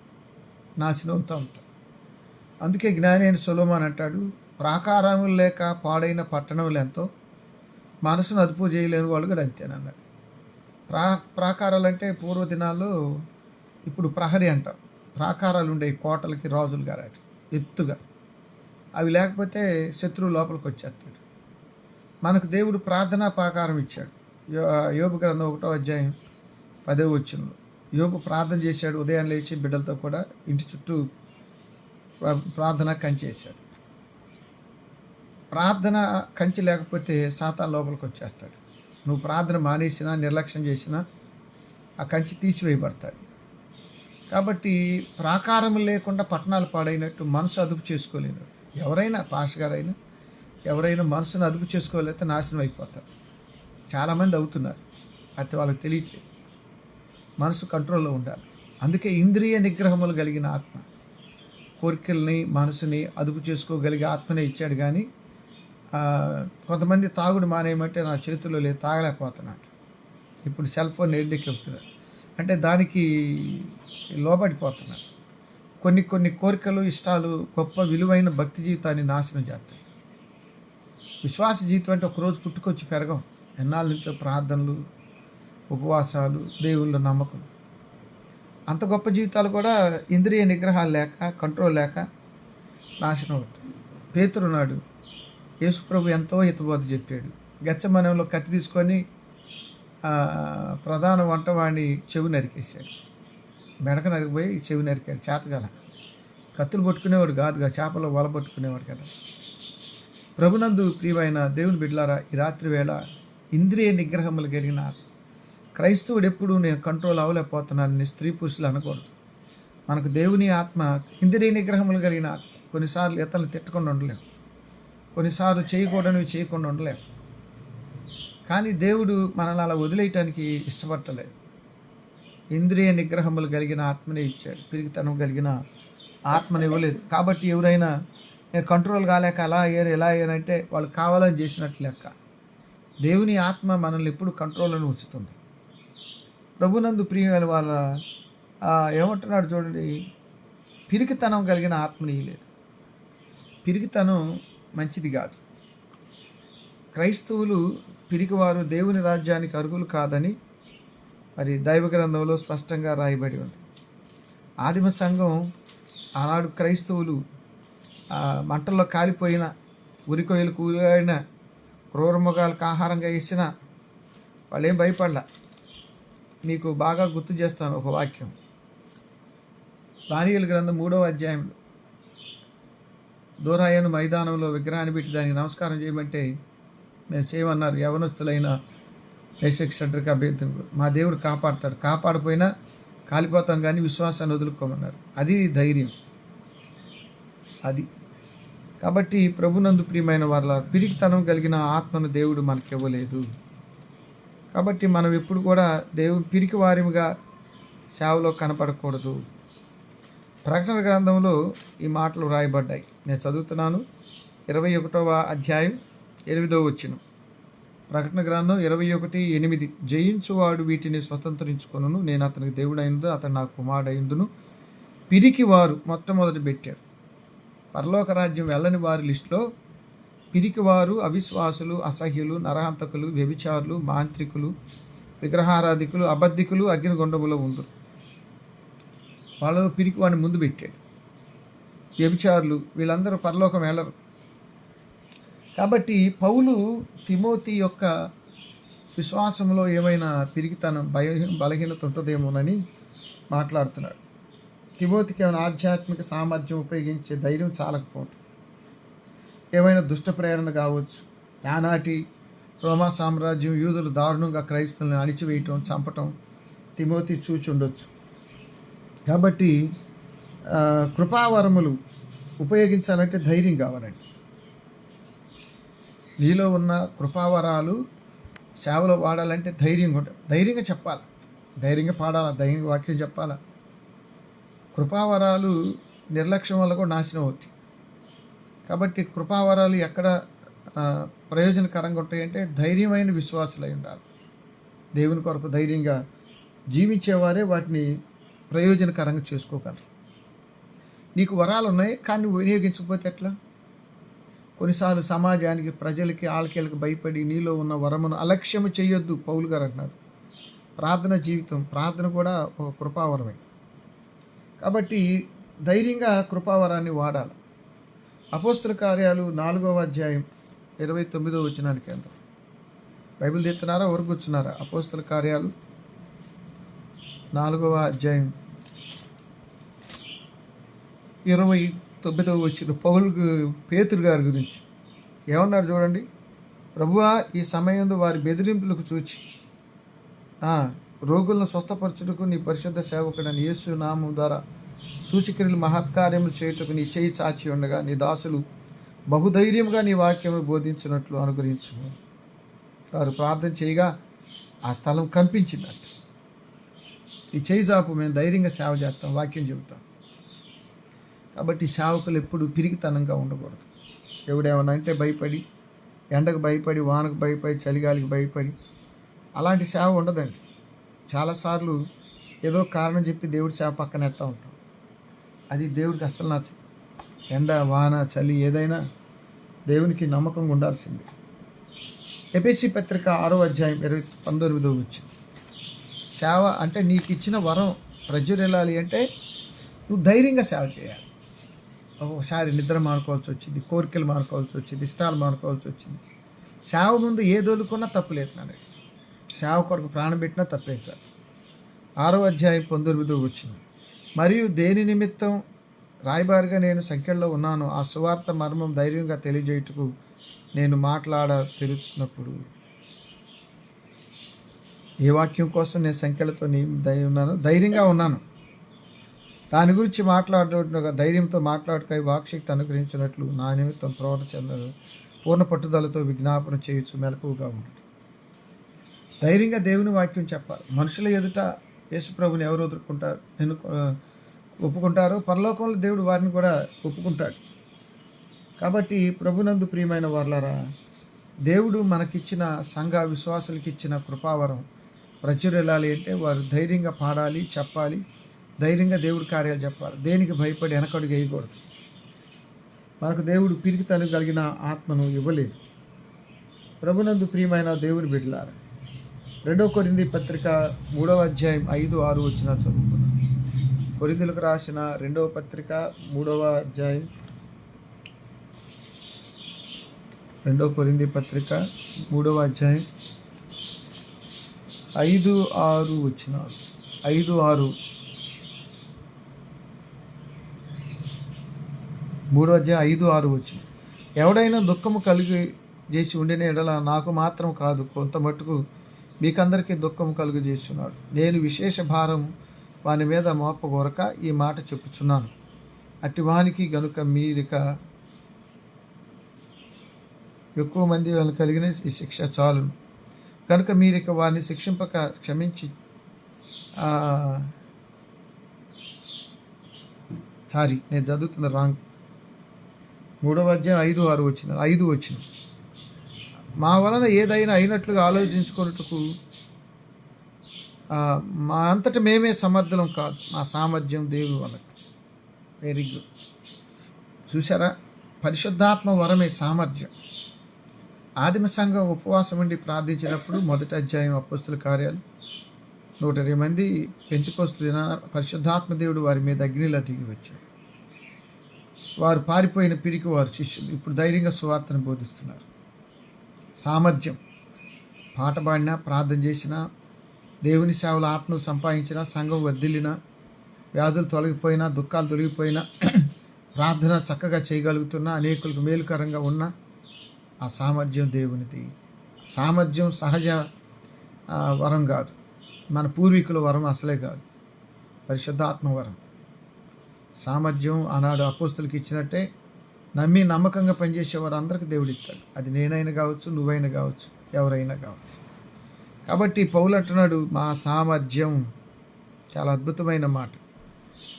నాశనం అవుతూ ఉంటారు. అందుకే జ్ఞాని అయిన సొలొమోను అంటాడు, ప్రాకారములు లేక పాడైన పట్టణములు ఎంతో, మనసును అదుపు చేయలేని వాళ్ళు కూడా అంతేనన్నాడు. ప్రాకారాలు అంటే పూర్వ దినాల్లో, ఇప్పుడు ప్రహరీ అంటాం, ప్రాకారాలు ఉండేవి కోటలకి, రాజులు గారాటి ఎత్తుగా. అవి లేకపోతే శత్రువు లోపలికి వచ్చేస్తాడు. మనకు దేవుడు ప్రార్థనా ప్రాకారం ఇచ్చాడు. యోబు గ్రంథం 1వ అధ్యాయం 10వ వచనంలో యోబు ప్రార్థన చేశాడు. ఉదయం లేచి బిడ్డలతో కూడా ఇంటి చుట్టూ ప్రార్థన కంచి వేశాడు. ప్రార్థన కంచి లేకపోతే సాతాను లోపలికి వచ్చేస్తాడు. నువ్వు ప్రార్థన మానేసినా, నిర్లక్ష్యం చేసినా ఆ కంచి తీసివేయబడతాడు. కాబట్టి ప్రాకారం లేకుండా పట్టణాలు పాడైనట్టు మనసు అదుపు చేసుకోలేను. ఎవరైనా పాస్గారైనా ఎవరైనా మనసును అదుపు చేసుకోలేకపోతే నాశనం అయిపోతారు. చాలామంది అవుతున్నారు, అయితే వాళ్ళకి తెలియట్లేదు. మనసు కంట్రోల్లో ఉండాలి. అందుకే ఇంద్రియ నిగ్రహములు కలిగిన ఆత్మ, కోరికల్ని మనసుని అదుపు చేసుకోగలిగే ఆత్మనే ఇచ్చాడు. కానీ కొంతమంది తాగుడు మానేయమంటే నా చేతుల్లో లేదు, తాగలేకపోతున్నాడు. ఇప్పుడు సెల్ ఫోన్ ఎడ్డెక్కుతున్నారు అంటే దానికి లోబడిపోతున్నారు. కొన్ని కోరికలు, ఇష్టాలు గొప్ప విలువైన భక్తి జీవితాన్ని నాశనం చేస్తాయి. విశ్వాస జీవితం అంటే ఒకరోజు పుట్టుకొచ్చి పెరగం. ఎన్నాళ్ళ నుంచో ప్రార్థనలు, ఉపవాసాలు, దేవుళ్ళ నమ్మకం. అంత గొప్ప జీవితాలు కూడా ఇంద్రియ నిగ్రహాలు లేక, కంట్రోల్ లేక నాశనం అవుతుంది. పేతురున్నాడు, యేసుప్రభు ఎంతో హితబోధ చెప్పాడు. గెత్సెమనేలో కత్తి తీసుకొని ప్రధాన వంటవాడిని చెవి నరికేశాడు. మెడక నరికిపోయి చెవి నరికాడు. చేతగల కత్తులు పట్టుకునేవాడు కాదుగా, చేపలు వల పట్టుకునేవాడు కదా. ప్రభునందు ప్రియమైన దేవుని బిడ్డలారా, ఈ రాత్రి వేళ ఇంద్రియ నిగ్రహములు కలిగిన క్రైస్తవుడు ఎప్పుడు నేను కంట్రోల్ అవ్వలేకపోతున్నానని స్త్రీ పురుషులు అనకూడదు. మనకు దేవుని ఆత్మ ఇంద్రియ నిగ్రహములు కలిగిన ఆత్మ. కొన్నిసార్లు ఇతరులు తిట్టకుండా ఉండలేం, కొన్నిసార్లు చేయకూడనివి చేయకుండా ఉండలేం. కానీ దేవుడు మనల్ని అలా వదిలేయటానికి ఇష్టపడతలేదు. ఇంద్రియ నిగ్రహములు కలిగిన ఆత్మనే ఇచ్చాడు, పిరిగితనం కలిగిన ఆత్మని ఇవ్వలేదు. కాబట్టి ఎవరైనా కంట్రోల్ కాలేక అలా అయ్యారు ఎలా అయ్యారంటే వాళ్ళు కావాలని చేసినట్లు లెక్క. దేవుని ఆత్మ మనల్ని ఎప్పుడు కంట్రోల్లోనే ఉంచుతుంది. ప్రభునందు ప్రియమైన వాళ్ళ ఏమంటున్నాడు చూడండి, పిరికితనం కలిగిన ఆత్మని లేదు. పిరికితనం మంచిది కాదు. క్రైస్తవులు పిరికివారు దేవుని రాజ్యానికి అర్హులు కాదని మరి దైవ గ్రంథంలో స్పష్టంగా రాయబడి ఉంది. ఆదిమ సంఘం ఆనాడు క్రైస్తవులు మంటల్లో కాలిపోయిన, ఉరికొయ్యలు కూలిన, క్రూరమృగాలకు ఆహారంగా ఇచ్చిన వాళ్ళు ఏం భయపడలా. మీకు బాగా గుర్తు చేస్తాను ఒక వాక్యం. దానియేలు గ్రంథం 3వ అధ్యాయంలో దూరాయను మైదానంలో విగ్రహాన్ని పెట్టి దానికి నమస్కారం చేయమంటే మేము చేయమన్నారు యవనస్తులైన మేషక్ షడ్రక్ అబేద్నెగో. మా దేవుడు కాపాడుతాడు, కాపాడిపోయినా కాలిపోతాం కానీ విశ్వాసాన్ని వదులుకోమన్నారు. అది ధైర్యం. అది కాబట్టి ప్రభునందు ప్రియమైన వాళ్ళ పిరికితనం కలిగిన ఆత్మను దేవుడు మనకి ఇవ్వలేదు. కాబట్టి మనం ఎప్పుడు కూడా దేవుడు పిరికి వారిగా సేవలో కనపడకూడదు. ప్రకటన గ్రంథంలో ఈ మాటలు రాయబడ్డాయి. నేను చదువుతున్నాను. 21వ అధ్యాయం 8వ వచనం. ప్రకటన గ్రంథం 21:8. జయించువాడు వీటిని స్వతంత్రించుకొనును, నేను అతనికి దేవుడైందు, అతను నాకు కుమారుడైందును. పిరికి వారు మొట్టమొదటి పెట్టారు. పరలోక రాజ్యం వెళ్ళని వారి లిస్టులో పిరికివారు, అవిశ్వాసులు, అసహ్యులు, నరహంతకులు, వ్యభిచారులు, మాంత్రికులు, విగ్రహారాధికులు, అబద్ధికులు అగ్నిగుండములో ఉందరు. వాళ్ళలో పిరికి వాడిని ముందు పెట్టాడు. వ్యభిచారులు వీళ్ళందరూ పరలోకం వెళ్ళరు. కాబట్టి పౌలు తిమోతి యొక్క విశ్వాసంలో ఏమైనా పిరికితనం బలహీనత ఉంటుందేమోనని మాట్లాడుతున్నాడు. తిమోతికి ఏమైనా ఆధ్యాత్మిక సామర్థ్యం ఉపయోగించే ధైర్యం చాలకపోవటం, ఏమైనా దుష్ట ప్రేరణ కావచ్చు. ఆనాటి రోమా సామ్రాజ్యం యూదులు దారుణంగా క్రైస్తవులను అణిచివేయటం, చంపటం తిమోతి చూచి ఉండొచ్చు. కాబట్టి కృపావరములు ఉపయోగించాలంటే ధైర్యం కావాలండి. నీలో ఉన్న కృపావరాలు సేవలో వాడాలంటే ధైర్యంగా ఉంటుంది. ధైర్యంగా చెప్పాలి, ధైర్యంగా పాడాలి, ధైర్యంగా వాక్యం చెప్పాలి. కృపావరాలు నిర్లక్ష్యం వల్ల కూడా నాశనం అవుతాయి. కాబట్టి కృపావరాలు ఎక్కడ ప్రయోజనకరంగా ఉంటాయంటే ధైర్యమైన విశ్వాసులై ఉండాలి. దేవుని కొరకు ధైర్యంగా జీవించేవారే వాటిని ప్రయోజనకరంగా చేసుకోగలరు. నీకు వరాలు ఉన్నాయి కానీ నువ్వు వినియోగించకపోతే ఎట్లా? కొన్నిసార్లు సమాజానికి, ప్రజలకి, ఆళ్ళకేళ్ళకి భయపడి నీలో ఉన్న వరమును అలక్ష్యము చేయొద్దు. పౌలు గారు అంటున్నారు. ప్రార్థన జీవితం, ప్రార్థన కూడా ఒక కృపావరమే. కాబట్టి ధైర్యంగా కృపావరాన్ని వాడాలి. అపోస్తుల కార్యాలు 4వ అధ్యాయం 29వ వచనానికి వెళ్దాం. బైబిల్ తీస్తున్నారా, ఊరు కూర్చున్నారా? అపోస్తుల కార్యాలు 4వ అధ్యాయం 29వ వచనం. పౌలు పేతురు గారి గురించి ఏమన్నారు చూడండి. ప్రభువా, ఈ సమయంలో వారి బెదిరింపులకు చూచి రోగులను స్వస్థపరచుటకు నీ పరిశుద్ధ సేవకుడని యేసు నామం ద్వారా సూచక్రియలు మహత్కార్యములు చేయుటకు నీ చేయి చాచి ఉండగా నీ దాసులు బహుధైర్యంగా నీ వాక్యము బోధించినట్లు అనుగ్రహించు. వారు ప్రార్థన చేయగా ఆ స్థలం కంపించిందంట. ఈ చేయి చాపు, మేము ధైర్యంగా సేవ చేస్తాం, వాక్యం చెబుతాం. కాబట్టి సేవకులు ఎప్పుడు పిరికితనంగా ఉండకూడదు. ఎవడేమన్నా అంటే భయపడి, ఎండకు భయపడి, వానకు భయపడి, చలిగాలికి భయపడి అలాంటి సేవ ఉండదండి. చాలాసార్లు ఏదో కారణం చెప్పి దేవుడి సేవ పక్కన ఎత్తా ఉంటాం. అది దేవుడికి అస్సలు నచ్చదు. ఎండ, వాన, చలి ఏదైనా దేవునికి నమ్మకంగా ఉండాల్సిందే. ఎఫెసీ పత్రిక 6వ అధ్యాయం 19వ వచనం. సేవ అంటే నీకు ఇచ్చిన వరం ప్రజ్వరిల్లాలి అంటే నువ్వు ధైర్యంగా సేవ చేయాలి. ఒక్కొక్కసారి నిద్ర మానుకోవాల్సి వచ్చింది, కోరికలు మానుకోవాల్సి వచ్చింది, ఇష్టాలు మానుకోవాల్సి వచ్చింది. సేవ ముందు ఏది వదులుకున్నా తప్పులేదు. నాన్న సేవ కొరకు ప్రాణం పెట్టినా తప్పే కాదు. 6వ అధ్యాయం 19వ వచనం. మరియు దేని నిమిత్తం రాయబారిగా నేను సంఖ్యలో ఉన్నాను, ఆ సువార్త మర్మం ధైర్యంగా తెలియజేయుటకు నేను తెరుచున్నప్పుడు. ఏ వాక్యం కోసం నేను సంఖ్యలతో ఉన్నాను? ధైర్యంగా ఉన్నాను. దాని గురించి మాట్లాడుతుండగా ధైర్యంతో మాట్లాడుకై వాక్శక్తి అనుగ్రహించినట్లు నా నిమిత్తం ప్రవర్తన చెందరు పూర్ణ పట్టుదలతో విజ్ఞాపన చేయొచ్చు మెలకువగా ఉంటుంది. ధైర్యంగా దేవుని వాక్యం చెప్పాలి. మనుషుల ఎదుట యేసుప్రభుని ఎవరు ఎదుర్కొంటారు ఒప్పుకుంటారో పరలోకంలో దేవుడు వారిని కూడా ఒప్పుకుంటాడు. కాబట్టి ప్రభునందు ప్రియమైన వారలారా, దేవుడు మనకిచ్చిన సంఘ విశ్వాసులకి ఇచ్చిన కృపావరం ప్రచురెళ్ళాలి అంటే వారు ధైర్యంగా పాడాలి, చెప్పాలి, ధైర్యంగా దేవుడి కార్యాలు చెప్పాలి. దేనికి భయపడి వెనకడుగు వేయకూడదు. మనకు దేవుడు పిరికితనం కలిగిన ఆత్మను ఇవ్వలేదు. ప్రభునందు ప్రియమైన దేవుని బిడ్డలారా, 2 కొరింథీ పత్రిక 3వ అధ్యాయం 5-6 వచ్చిన చదువుకున్నాం. కొరింథీయులకు రాసిన 2వ పత్రిక 3వ అధ్యాయం 2 కొరింథీ పత్రిక 3వ అధ్యాయం 5-6 వచ్చిన 5-6 3వ అధ్యాయం 5-6 వచ్చిన ఎవడైనా దుఃఖము కలిగి చేసి ఉండిన ఎడల నాకు మాత్రం కాదు కొంత మట్టుకు మీకందరికీ దుఃఖం కలుగు చేస్తున్నాడు. నేను విశేష భారం వాని మీద మోపగోరక ఈ మాట చెప్పుచున్నాను. అట్టి వానికి గనుక మీరిక ఎక్కువ మంది వాళ్ళు కలిగిన ఈ శిక్ష చాలును కనుక మీరిక వారిని శిక్షింపక క్షమించి నేను చదువుతున్న రాంగ్ 3వ అధ్యాయం 5-6 వచ్చిన 5 వచ్చిన మా వలన ఏదైనా అయినట్లుగా ఆలోచించుకున్నట్టుకు మా అంతటా మేమే సమర్థులం కాదు, మా సామర్థ్యం దేవుని వల్ల. Very good. చూసారా, పరిశుద్ధాత్మ వరమే సామర్థ్యం. ఆదిమ సంఘం ఉపవాసం ఉండి ప్రార్థించినప్పుడు 1వ అధ్యాయం అపొస్తలుల కార్యాలు 120 మంది పెంతెకొస్తు దినాన పరిశుద్ధాత్మ దేవుడు వారి మీద అగ్నిలా దిగి వచ్చాడు. వారు పారిపోయిన పిరికి వారు శిష్యులు ఇప్పుడు ధైర్యంగా సువార్తను బోధిస్తున్నారు. సామర్థ్యం. పాట పాడినా, ప్రార్థన చేసినా, దేవుని సేవలు ఆత్మలు సంపాదించినా, సంఘం వర్ధిల్లినా, వ్యాధులు తొలగిపోయినా, దుఃఖాలు తొలగిపోయినా, ప్రార్థన చక్కగా చేయగలుగుతున్నా, అనేకులకు మేలుకరంగా ఉన్న ఆ సామర్థ్యం దేవునిది. సామర్థ్యం సహజ వరం కాదు, మన పూర్వీకుల వరం అసలే కాదు, పరిశుద్ధాత్మ వరం. సామర్థ్యం ఆనాడు అపోస్తులకి ఇచ్చినట్టే నమ్మి నమ్మకంగా పనిచేసేవారు అందరికీ దేవుడు ఇస్తాడు. అది నేనైనా కావచ్చు, నువ్వైనా కావచ్చు, ఎవరైనా కావచ్చు. కాబట్టి పౌలు అంటున్నాడు మా సామర్థ్యం. చాలా అద్భుతమైన మాట.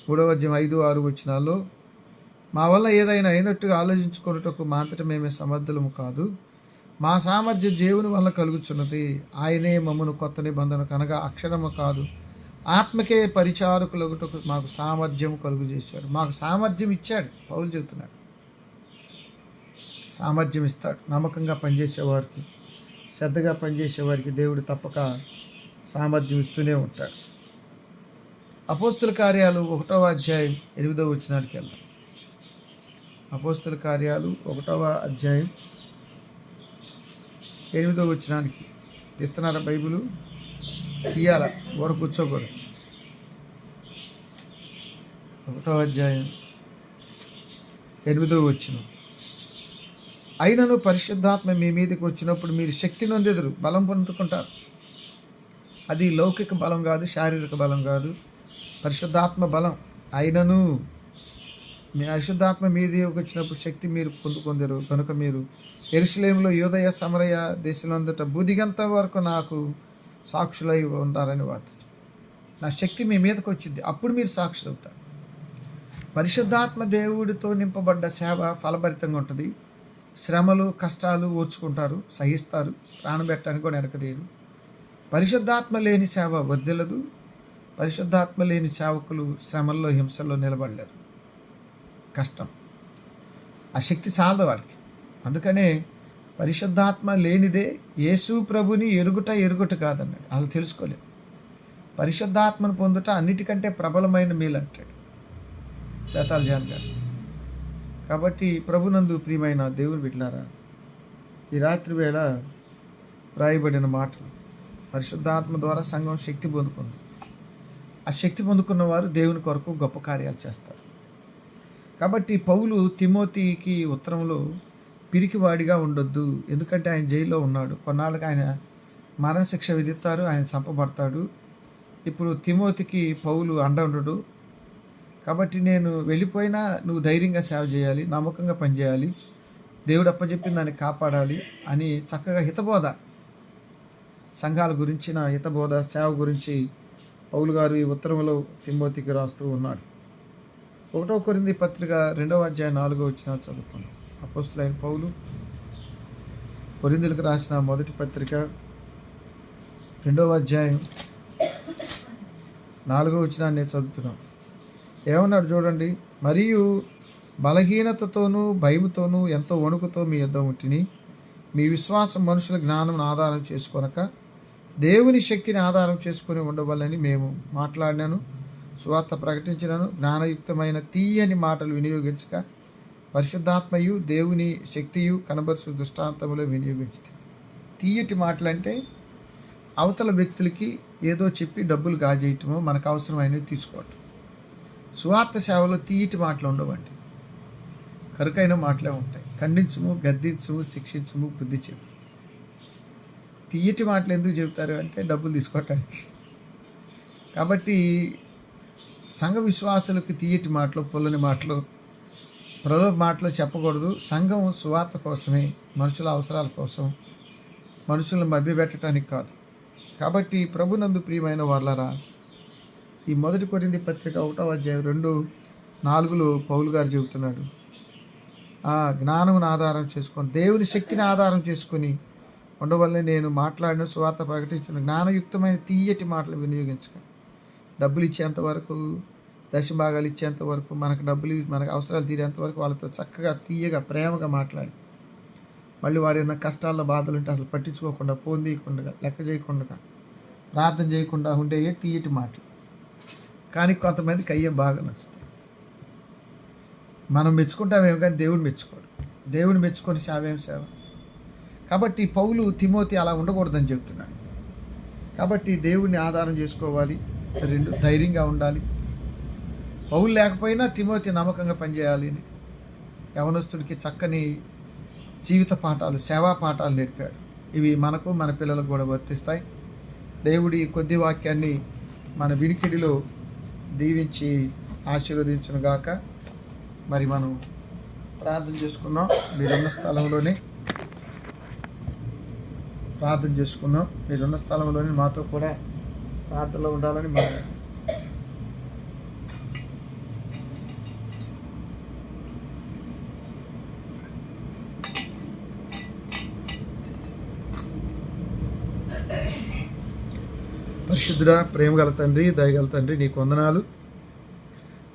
3వ అధ్యాయం 5-6 వచనాల్లో మా వల్ల ఏదైనా అయినట్టుగా ఆలోచించుకున్నట్టుకు మా అంతటా మేమే సమర్థులము కాదు, మా సామర్థ్యం దేవుని వల్ల కలుగుచున్నది. ఆయనే మమ్మను కొత్త నిబంధనకు అనగా అక్షరము కాదు ఆత్మకే పరిచారకులగుటకు మాకు సామర్థ్యం కలుగు చేశాడు. మాకు సామర్థ్యం ఇచ్చాడు. పౌలు చెబుతున్నాడు, సామర్థ్యం ఇస్తాడు. నమ్మకంగా పనిచేసేవారికి, శ్రద్ధగా పనిచేసేవారికి దేవుడు తప్పక సామర్థ్యం ఇస్తూనే ఉంటాడు. అపోస్తుల కార్యాలు 1వ అధ్యాయం 8వ వచనానికి వెళ్దాం. అపోస్తుల కార్యాలు 1వ అధ్యాయం 8వ వచనానికి ఇస్తున్నారా బైబిలు? తీయాల, వరకు కూర్చోకూడదు. 1వ అధ్యాయం 8వ వచనం. అయినను పరిశుద్ధాత్మ మీ మీదకి వచ్చినప్పుడు మీరు శక్తి నొందెదరు, బలం పొందుకుంటారు. అది లౌకిక బలం కాదు, శారీరక బలం కాదు, పరిశుద్ధాత్మ బలం. అయినను మీ పరిశుద్ధాత్మ మీది వచ్చినప్పుడు శక్తి మీరు పొందుకొందరు కనుక మీరు యెరూషలేములో, యూదయ, సమరయ దేశంలందట బూదిగంత వరకు నాకు సాక్షులై ఉంటారని వార్త. నా శక్తి మీ మీదకి వచ్చింది, అప్పుడు మీరు సాక్షులు అవుతారు. పరిశుద్ధాత్మ దేవుడితో నింపబడ్డ సేవ ఫలభరితంగా ఉంటుంది. శ్రమలు, కష్టాలు ఓర్చుకుంటారు, సహిస్తారు, ప్రాణం పెట్టడానికి కూడా వెనకదేరు. పరిశుద్ధాత్మ లేని సేవ వర్ధిల్లదు. పరిశుద్ధాత్మ లేని సేవకులు శ్రమల్లో, హింసల్లో నిలబడలేరు. కష్టం. ఆ శక్తి చాలదు వాళ్ళకి. అందుకనే పరిశుద్ధాత్మ లేనిదే యేసు ప్రభుని ఎరుగుట కాదన్నాడు. వాళ్ళు తెలుసుకోలేరు. పరిశుద్ధాత్మను పొందుట అన్నిటికంటే ప్రబలమైన మేలు అంటాడు బేతాళ్ జాన్ గారు. కాబట్టి ప్రభునందు ప్రియమైన దేవుని బిడ్డలారా, ఈ రాత్రి వేళ వ్రాయబడిన మాటలు పరిశుద్ధాత్మ ద్వారా సంఘం శక్తి పొందుకుంది. ఆ శక్తి పొందుకున్న వారు దేవుని కొరకు గొప్ప కార్యాలు చేస్తారు. కాబట్టి పౌలు తిమోతికి ఉత్తరంలో పిరికివాడిగా ఉండొద్దు, ఎందుకంటే ఆయన జైల్లో ఉన్నాడు. కొన్నాళ్ళకి ఆయన మరణశిక్ష విధిస్తారు, ఆయన చంపబడతాడు. ఇప్పుడు తిమోతికి పౌలు అండ ఉండడు. కాబట్టి నేను వెళ్ళిపోయినా నువ్వు ధైర్యంగా సేవ చేయాలి, నమ్మకంగా పనిచేయాలి, దేవుడు అప్పచెప్పిన దాన్ని కాపాడాలి అని చక్కగా హితబోధ, సంఘాల గురించిన హితబోధ, సేవ గురించి పౌలు గారు ఈ ఉత్తరంలో తిమోతికి రాస్తూ ఉన్నాడు. 1 కొరింథీ పత్రిక 2వ అధ్యాయం 4వ వచనం చదువుకున్నాం. అపోస్తులైన పౌలు కొరింథీయులకు రాసిన మొదటి పత్రిక 2వ అధ్యాయం 4వ వచనాన్ని చదువుతున్నాం. ఏమన్నాడు చూడండి. మరియు బలహీనతతోనూ భయముతోనూ ఎంతో వణుకుతో మీ యొద్ద ఉంటిని. మీ విశ్వాసం మనుషుల జ్ఞానం ఆధారం చేసుకొనక దేవుని శక్తిని ఆధారం చేసుకొని ఉండవాలని మేము మాట్లాడినాను, సువార్త ప్రకటించినను, జ్ఞానయుక్తమైన తీయని మాటలు వినియోగించక పరిశుద్ధాత్మయు దేవుని శక్తియు కనబరుచు దృష్టాంతములో వినియోగించింది. తీయటి మాటలు అంటే అవతల వ్యక్తులకి ఏదో చెప్పి డబ్బులు గాజేయటమో, మనకు అవసరమైనవి తీసుకోవటం. సువార్త సేవలో తీయటి మాటలు ఉండవండి, కరుకైన మాటలే ఉంటాయి. ఖండించుము, గద్దించుము, శిక్షించుము, బుద్ధి చెప్పు. తీయటి మాటలు ఎందుకు చెబుతారు అంటే డబ్బులు తీసుకోవటానికి. కాబట్టి సంఘ విశ్వాసులకు తీయటి మాటలు, పొల్లని మాటలు, ప్రలోభ మాటలు చెప్పకూడదు. సంఘం సువార్త కోసమే, మనుషుల అవసరాల కోసం, మనుషులను మభ్యపెట్టడానికి కాదు. కాబట్టి ప్రభునందు ప్రియమైన వాళ్ళరా, ఈ 1 కొరింథీ పత్రిక 1వ అధ్యాయం 2:4 పౌలు గారు చెబుతున్నాడు, జ్ఞానమును ఆధారం చేసుకొని, దేవుని శక్తిని ఆధారం చేసుకొని ఉండవల్లే నేను మాట్లాడిన, సువార్త ప్రకటించిన, జ్ఞానయుక్తమైన తీయటి మాటలు వినియోగించక, డబ్బులు ఇచ్చేంత వరకు, దశభాగాలు ఇచ్చేంత వరకు, మనకు అవసరాలు తీరేంత వరకు వాళ్ళతో చక్కగా తీయగా ప్రేమగా మాట్లాడి, మళ్ళీ వారి ఉన్న కష్టాల్లో బాధలు ఉంటే అసలు పట్టించుకోకుండా, ఫోన్ తీయకుండా, లెక్క చేయకుండా, ప్రార్థన చేయకుండా ఉండే తీయటి మాటలు. కానీ కొంతమందికి అయ్యే బాగా నచ్చుతాయి. మనం మెచ్చుకుంటామేమో కానీ దేవుడు మెచ్చుకోడు. దేవుడు మెచ్చుకొని సేవేం సేవ. కాబట్టి పౌలు తిమోతి అలా ఉండకూడదని చెప్తున్నాడు. కాబట్టి దేవుడిని ఆధారం చేసుకోవాలి, ధైర్యంగా ఉండాలి. పౌలు లేకపోయినా తిమోతి నమ్మకంగా పనిచేయాలి అని యవనస్తుడికి చక్కని జీవిత పాఠాలు, సేవా పాఠాలు నేర్పాడు. ఇవి మనకు, మన పిల్లలకు కూడా వర్తిస్తాయి. దేవుడి కొద్ది వాక్యాన్ని మన వినికిడిలో దీవించి ఆశీర్వదించునుగాక. మరి మనం ప్రార్థన చేసుకుందాం. మీరున్న స్థలంలోనే ప్రార్థన చేసుకుందాం. మీరున్న స్థలంలోనే మాతో కూడా ప్రార్థనలో ఉండాలని మనం పరిశుద్ధుడా, ప్రేమగల తండ్రి, దయగల తండ్రి, నీకు వందనాలు.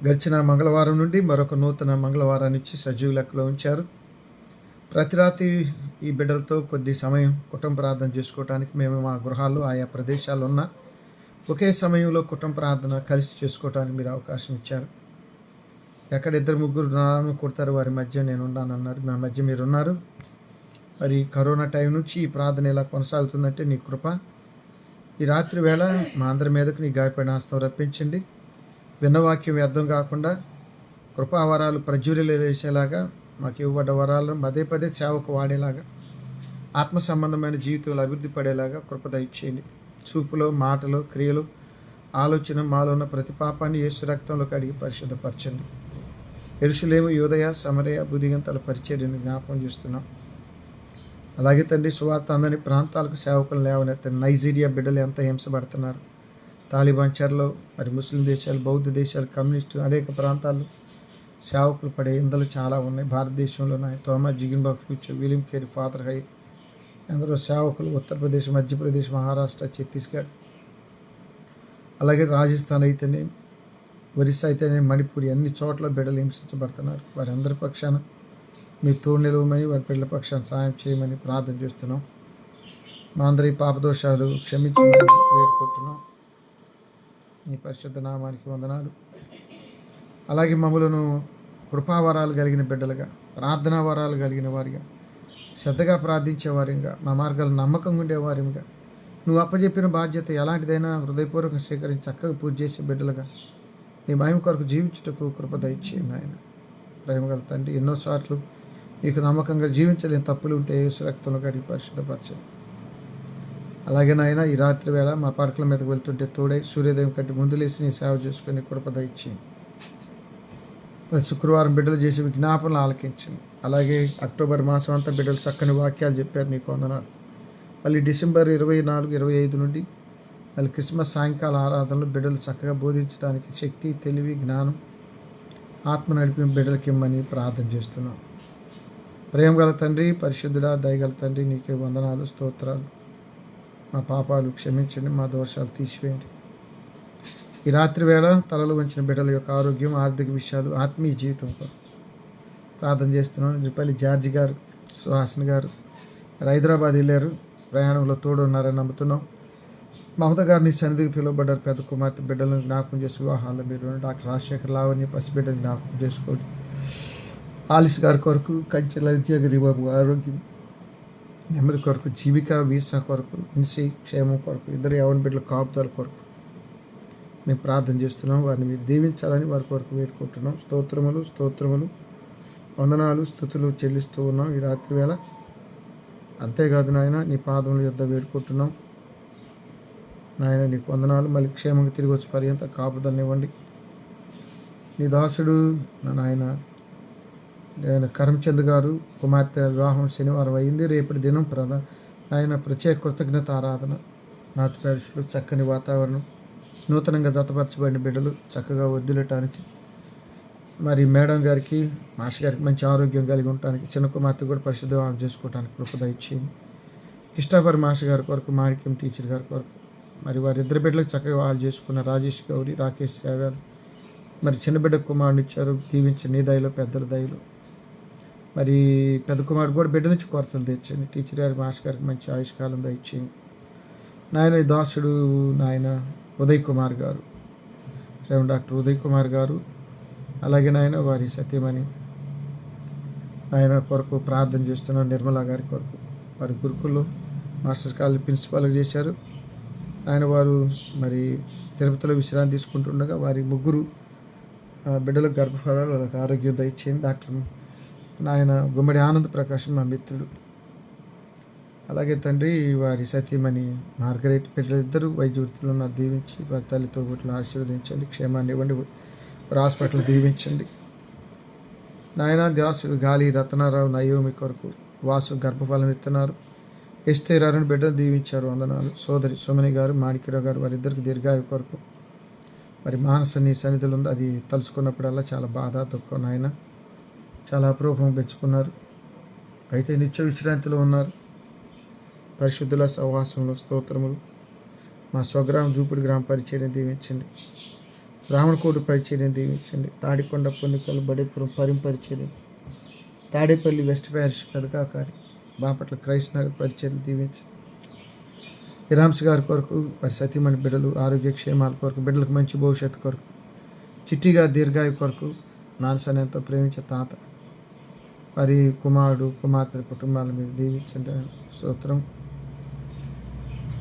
గడిచిన మంగళవారం నుండి మరొక నూతన మంగళవారాన్ని ఇచ్చి సజీవ లెక్కలో ఉంచారు. ప్రతి రాత్రి ఈ బిడ్డలతో కొద్ది సమయం కుటుంబ ప్రార్థన చేసుకోవడానికి మేము మా గృహాల్లో ఆయా ప్రదేశాల్లో ఉన్న ఒకే సమయంలో కుటుంబ ప్రార్థన కలిసి చేసుకోవడానికి మీరు అవకాశం ఇచ్చారు. ఎక్కడ 2-3 నాను కొడతారు వారి మధ్య నేను ఉన్నానన్నారు. మా మధ్య మీరున్నారు. మరి కరోనా టైం నుంచి ఈ ప్రార్థన ఎలా కొనసాగుతుందంటే నీ కృప. ఈ రాత్రి వేళ మా అందరి మీదకు నీ గాయపడిన హస్తం రప్పించండి. విన్నవాక్యం వ్యర్థం కాకుండా కృపావరాలు ప్రజ్వరిల్లేసేలాగా, మాకు ఇవ్వబడ్డ వరాలను పదే పదే సేవకు వాడేలాగా, ఆత్మ సంబంధమైన జీవితంలో అభివృద్ధి పడేలాగా కృప దయచేయండి. చూపులో, మాటలో, క్రియలో, ఆలోచన మాలో ఉన్న ప్రతి పాపాన్ని యేసు రక్తంలో కడిగి పరిశుద్ధపరచండి. యెరూషలేము, యూదయ, సమరయ, బుదిగంతల పరిచర్యను జ్ఞాపకం చేస్తున్నాం. అలాగే తండ్రి, సువార్త అందని ప్రాంతాలకు సేవకులు లేవనెత్తండి. నైజీరియా బిడ్డలు ఎంత హింసపడుతున్నారు. తాలిబాన్ చెరలో, మరి ముస్లిం దేశాలు, బౌద్ధ దేశాలు, కమ్యూనిస్టు అనేక ప్రాంతాల్లో సేవకులు పడే ఇందలు చాలా ఉన్నాయి. భారతదేశంలో ఉన్నాయి. థోమస్ జిగిన్బర్గ్ ఫ్యూచర్, విలియం కేరీ, ఫాదర్ హై, ఎందరో సేవకులు ఉత్తరప్రదేశ్, మధ్యప్రదేశ్, మహారాష్ట్ర, ఛత్తీస్గఢ్, అలాగే రాజస్థాన్ అయితేనే, ఒరిస్సా అయితేనే, మణిపూర్, అన్ని చోట్ల బిడ్డలు హింసించబడుతున్నారు. వారి అందరి పక్షాన మీ తోడు నిలవమని, వారి పిల్లల పక్షాన్ని సాయం చేయమని ప్రార్థన చేస్తున్నాం. మా అందరి పాపదోషాలు క్షమించమని వేడుకుంటున్నాం. నీ పరిశుద్ధ నామానికి వందనాలు. అలాగే మమ్మలను కృపావరాలు కలిగిన బిడ్డలుగా, ప్రార్థనా వరాలు కలిగిన వారిగా, శ్రద్ధగా ప్రార్థించేవారిగా, మా మార్గాలు నమ్మకంగా ఉండేవారిగా, నువ్వు అప్పచెప్పిన బాధ్యత ఎలాంటిదైనా హృదయపూర్వకంగా స్వీకరించి చక్కగా పూజ చేసే బిడ్డలుగా నీ మహిమ కొరకు జీవించుటకు కృప దయచేయండి ఆయన. ప్రేమగల తండ్రి, ఎన్నోసార్లు నీకు నమ్మకంగా జీవించలేని తప్పులు ఉంటే యేసు రక్తంలో కడిగి పరిశుద్ధపరచండి. అలాగే నాయన, ఈ రాత్రి వేళ మా పడకల మీదకి వెళ్తుంటే తోడై సూర్యోదయం కంటే ముందు లేసి నీ సేవ చేసుకుని కృప దయచేయండి. శుక్రవారం బిడ్డలు చేసే విజ్ఞాపనలు ఆలకించండి. అలాగే అక్టోబర్ మాసం అంతా బిడ్డలు చక్కని వాక్యాలు చెప్పారు, నీకు వందనాలు. మళ్ళీ డిసెంబర్ 24, 25 నుండి మళ్ళీ క్రిస్మస్ సాయంకాల ఆరాధనలు బిడ్డలు చక్కగా బోధించడానికి శక్తి, తెలివి, జ్ఞానం, ఆత్మ నడిపి బిడ్డలకి ఇమ్మని ప్రార్థన చేస్తున్నాం. ప్రేమ గల తండ్రి, పరిశుద్ధుడా, దయగల తండ్రి, నీకే వందనాలు, స్తోత్రాలు. మా పాపాలు క్షమించండి, మా దోషాలు తీసివేయండి. ఈ రాత్రి వేళ తలలు వంచిన బిడ్డల యొక్క ఆరోగ్యం, ఆర్థిక విషయాలు, ఆత్మీయ జీవితం ప్రార్థన చేస్తున్నాం. నిజపల్లి జార్జి గారు, సుహాసిని గారు హైదరాబాద్ వెళ్ళారు, ప్రయాణంలో తోడు ఉన్నారని నమ్ముతున్నాం. మమత గారిని సన్నిధికి పిలువబడ్డారు. పెద్ద కుమార్తె బిడ్డలను జ్ఞాపకం చేసి వివాహాల్లో మీరు డాక్టర్ రాజశేఖర్ లావణ్య పసిబిడ్డను జ్ఞాపకం చేసుకోండి. ఆలిస్ గారి కొరకు, కంచె లలితగిరి బాబు ఆరోగ్యం, నెమ్మది కొరకు, జీవిక వీసా కొరకు, ఇన్సీ క్షేమం కొరకు, ఇద్దరు యవన బిడ్డల కాపుదల కొరకు మేము ప్రార్థన చేస్తున్నాం. వారిని మీరు దీవించాలని వారి కొరకు వేడుకుంటున్నాం. స్తోత్రములు, స్తోత్రములు, వందనాలు, స్తుతులు చెల్లిస్తూ ఉన్నాం ఈ రాత్రి వేళ. అంతేకాదు నాయన, నీ పాదముల యొద్ద వేడుకుంటున్నాం నాయన. నీకు వందనాలు. మళ్ళీ క్షేమంగా తిరిగి వచ్చి పర్యంత కాపుదలనివ్వండి. నీ దాసుడు నాయన కరంచంద్ గారు కుమార్తె వివాహం శనివారం అయింది. రేపటి దినం ఆయన ప్రత్యేక కృతజ్ఞత ఆరాధన, నాటు పరిస్థితులు, చక్కని వాతావరణం, నూతనంగా జతపరచబడిన బిడ్డలు చక్కగా వదిలేయటానికి, మరి మేడం గారికి, మాస్టర్ గారికి మంచి ఆరోగ్యం కలిగి ఉండటానికి, చిన్న కుమార్తె కూడా పరిశుద్ధ వివాహం చేసుకోవడానికి కృపద ఇచ్చింది. ఇష్టాపరి మాస్టర్ గారి కొరకు, మాణిక్యం టీచర్ గారి కొరకు, మరి వారిద్దరు బిడ్డలకు చక్కగా వివాహాలు చేసుకున్న రాజేష్ గౌరి, రాకేష్ శ్రావ్యాలు, మరి చిన్న బిడ్డ కుమారుని ఇచ్చారు. దీవించండి, నీ దయలో, పెద్దల దయలో. మరి పెద్ద కుమారుడు కూడా బిడ్డ నుంచి కొరతలు తెచ్చండి. టీచర్ గారి, మాస్టర్ గారికి మంచి ఆయుష్కాలం ఇచ్చింది నాయన. ఈ దాసుడు నాయన ఉదయ్ కుమార్ గారు, రేవండ్ డాక్టర్ ఉదయ్ కుమార్ గారు, అలాగే నాయన వారి సత్యమని ఆయన కొరకు ప్రార్థన చేస్తున్నారు. నిర్మలా గారి కొరకు, వారి గురుకుల్లో మాస్టర్స్ కాలేజ్ ప్రిన్సిపాల్గా చేశారు ఆయన. వారు మరి తిరుపతిలో విశ్రాంతి తీసుకుంటుండగా వారి ముగ్గురు బిడ్డలకు గర్భఫలాలు, వాళ్ళకి ఆరోగ్యం దయచేయండి. డాక్టర్ నాయన గుమ్మడి ఆనంద్ ప్రకాశం మా మిత్రుడు, అలాగే తండ్రి వారి సతీమణి మార్గరేట్, బిడ్డలిద్దరూ వైద్య వృత్తిలో ఉన్నారు. దీవించి వారి తల్లితో గుట్లు ఆశీర్వదించండి, క్షేమాన్ని ఇవ్వండి, వారి హాస్పిటల్ దీవించండి నాయన. దాసుడు గాలి రత్నారావు నయోమి కొరకు, వాసు గర్భఫలం ఇస్తున్నారు. ఎస్తేరారని బిడ్డలు దీవించారు, వందనాలు. సోదరి సుమని గారు, మాణిక్యరావు గారు, వారిద్దరికి దీర్ఘాయు కొరకు, మరి మానస నీ సన్నిధులు ఉంది, అది తలుచుకున్నప్పుడల్లా చాలా బాధ, దుఃఖం నాయన. చాలా అపరూపం పెంచుకున్నారు, అయితే నిత్య విశ్రాంతిలో ఉన్నారు. పరిశుద్ధుల సహవాసంలో స్తోత్రములు. మా స్వగ్రామం జూపుడి గ్రామ పరిచర్యం దీవించండి. బ్రాహ్మణకోడు పరిచర్యం దీవించండి. తాడికొండ, పొన్నికల్, బడేపురం, పరిం పరిచర్యం, Tadepalli, west parish, Pedakakari, Bapatla, Christ Nagar పరిచర్యలు దీవించండి. హిరాంశ్ గారి కొరకు, వారి సతీమణి బిడ్డలు ఆరోగ్య క్షేమాల కొరకు, బిడ్డలకు మంచి భవిష్యత్తు కొరకు, చిట్టిగా దీర్ఘాయు కొరకు, నాన్నసాన్ని ఎంతో ప్రేమించే తాత, వారి కుమారుడు, కుమార్తె కుటుంబాలను మీరు దీవించండి. స్తోత్రం.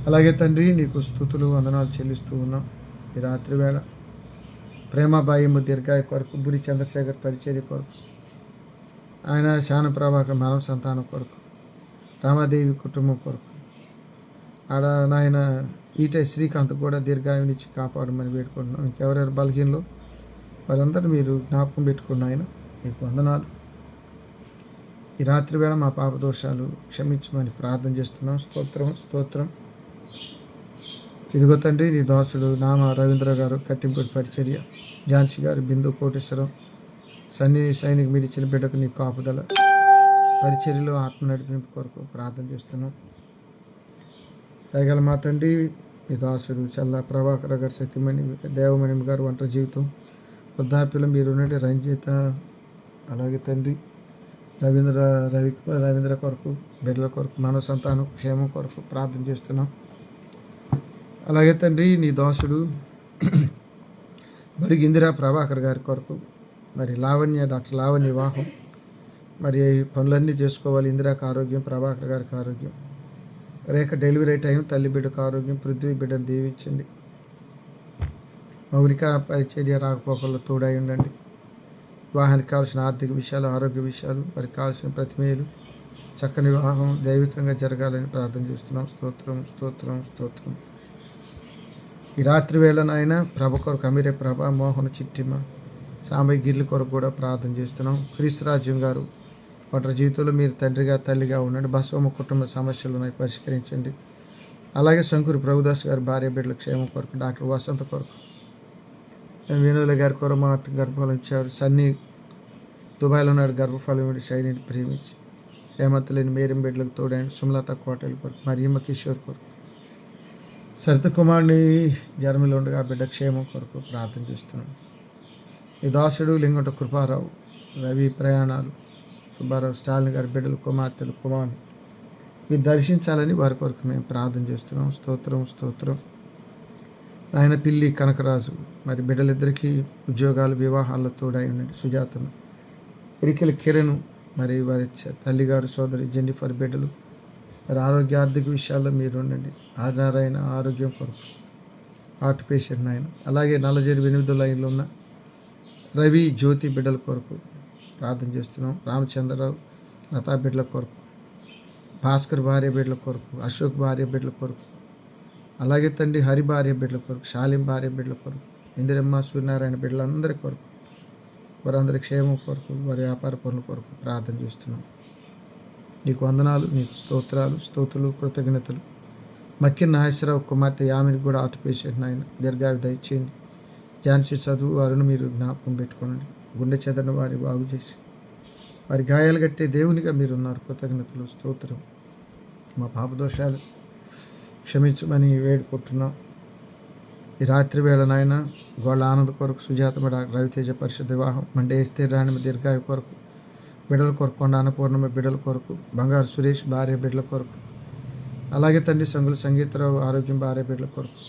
అలాగే తండ్రి, నీకు స్తుతులు, వందనాలు చెల్లిస్తూ ఉన్నాం ఈ రాత్రి వేళ. ప్రేమబాయిము దీర్ఘాయు కొరకు, బురి చంద్రశేఖర్ పరిచర్య కొరకు, ఆయన శాన ప్రభాకర్ మానవ సంతానం కొరకు, రామాదేవి కుటుంబం కొరకు, ఆడ నాయన ఈట శ్రీకాంత్ కూడా దీర్ఘాయునిచ్చి కాపాడమని వేడుకుంటున్నాం. ఇంకెవరెవరు బలహీనలో వారందరూ మీరు జ్ఞాపకం పెట్టుకున్న ఆయన నీకు వందనాలు. ఈ రాత్రి వేళ మా పాప దోషాలు క్షమించమని ప్రార్థన చేస్తున్నాం. స్తోత్రం, స్తోత్రం. ఇదిగో తండ్రి, నీ దాసుడు నామ రవీంద్ర గారు, కట్టింపుడి పరిచర్య, ఝాన్సీ గారు, బిందు కోటేశ్వరం, సైనిక్ మీరు ఇచ్చిన బిడ్డకు నీ కాపుదల, పరిచర్యలో ఆత్మ నడిపింపు కొరకు ప్రార్థన చేస్తున్నాం. దయగల మా తండ్రి, నీ దాసుడు చల్ల ప్రభాకర్ గారు, సత్యమణి, దేవమణి గారు వంట జీవితం, వృద్ధాప్యులు మీరు ఉన్నట్టు రంజిత, అలాగే తండ్రి రవీంద్ర కొరకు, బిడ్డల కొరకు, మానవ సంతానం క్షేమం కొరకు ప్రార్థన చేస్తున్నాం. అలాగే తండ్రి, నీ దాసుడు బడిగి ఇందిరా ప్రభాకర్ గారి కొరకు, మరి లావణ్య, డాక్టర్ లావణ్య వివాహం, మరి పనులన్నీ చేసుకోవాలి. ఇందిరాకి ఆరోగ్యం, ప్రభాకర్ గారికి ఆరోగ్యం, రేఖ డెలివరీ టైం, తల్లి బిడ్డకు ఆరోగ్యం, పృథ్వీ బిడ్డను దీవించండి. మౌలిక పరిచర్య రాకపోకల్లో తోడై ఉండండి. వివాహానికి కావాల్సిన ఆర్థిక విషయాలు, ఆరోగ్య విషయాలు, వారికి కావాల్సిన ప్రతి మేలు, చక్కని వివాహం దైవికంగా జరగాలని ప్రార్థన చేస్తున్నాం. స్తోత్రం, స్తోత్రం, స్తోత్రం. ఈ రాత్రి వేళ నాయన ప్రభ కొరకు అమీరే ప్రభ, మోహన్, చిట్టిమ, సామగిరిల కొరకు కూడా ప్రార్థన చేస్తున్నాం. క్రీస్తు రాజ్యం గారు వాటి జీవితంలో మీరు తండ్రిగా తల్లిగా ఉండండి. బసవమ్మ కుటుంబ సమస్యలు ఉన్నాయి, పరిష్కరించండి. అలాగే శంకూరు ప్రభుదాస్ గారి భార్య బిడ్డల క్షేమం కొరకు, డాక్టర్ వసంత కొరకు, వినోద గారి కొరకు మాత గర్భఫలం ఇచ్చారు. సన్నీ దుబాయ్లో ఉన్నాడు, గర్భఫలం ఇవ్వండి. శైలిని ప్రేమించి హేమంత్ లేని మేరం బిడ్డలకు తోడండి. సుమలత కోటల కొరకు, మరియమ్మ కిషోర్ కొరకు, సరిత కుమారుని జర్మలో ఉండగా బిడ్డ క్షేమం కొరకు ప్రార్థన చేస్తున్నాం. ఈ దాసుడు లింగట కృపారావు, రవి ప్రయాణాలు, సుబ్బారావు, స్టాలిన్ గారి బిడ్డలు, కుమార్తెలు, కుమారుని మీరు దర్శించాలని వారి కొరకు మేము ప్రార్థన చేస్తున్నాం. స్తోత్రం స్తోత్రం. ఆయన పిల్లి కనకరాజు మరి బిడ్డలిద్దరికీ ఉద్యోగాలు, వివాహాల్లో తోడై ఉండండి. సుజాతను, ఎరికెల కిరణ్ మరి వారి తల్లిగారు, సోదరి జెన్నిఫర్ బిడ్డలు మరి ఆరోగ్య ఆర్థిక విషయాల్లో మీరు ఉండండి. ఆధారైన ఆరోగ్యం కొరకు, హార్ట్ పేషెంట్ ఆయన. అలాగే నల్లజేరి 8 లైన్లో ఉన్న రవి జ్యోతి బిడ్డల కొరకు ప్రార్థన చేస్తున్నాం. రామచంద్రరావు లతా బిడ్డల కొరకు, భాస్కర్ భార్య బిడ్డల కొరకు, అశోక్ భార్య బిడ్డల కొరకు, అలాగే తండ్రి హరి భార్య బిడ్డల కొరకు, శాలిం భార్య బిడ్డల కొరకు, ఇందిరమ్మ, సూర్యనారాయణ బిడ్డలందరి కొరకు, వారందరి క్షేమం కొరకు, వారి వ్యాపార పనుల కొరకు ప్రార్థన చేస్తున్నాం. నీకు వందనాలు, నీకు స్తోత్రాలు, స్తోతులు, కృతజ్ఞతలు. మక్కి నాగేశ్వరరావు కుమార్తె యామిని కూడా హార్ట్ పేషెంట్ నాయన, దీర్ఘాయు దయచేయండి. ఝాన్సీ చదువు వారిని మీరు జ్ఞాపకం పెట్టుకోండి. గుండె చెదరిన వారి బాగు చేసి వారి గాయాలు కట్టే దేవునిగా మీరు ఉన్నారు. కృతజ్ఞతలు, స్తోత్రం. మా పాపదోషాలు క్షమించమని వేడుకుంటున్నాం. ఈ రాత్రి వేళ నాయన గోళ్ళ ఆనంద్ కొరకు, సుజాత రవితేజ పరిశుద్ధ వివాహం, మండే ఎస్తే రాణి దీర్ఘాయు కొరకు, బిడ్డల కొరకు, కొండ అన్నపూర్ణమ బిడ్డల కొరకు, బంగారు సురేష్ భార్య బిడ్డల కొరకు, అలాగే తండ్రి సంగుల సంగీతరావు ఆరోగ్యం భార్య బిడ్డల కొరకు,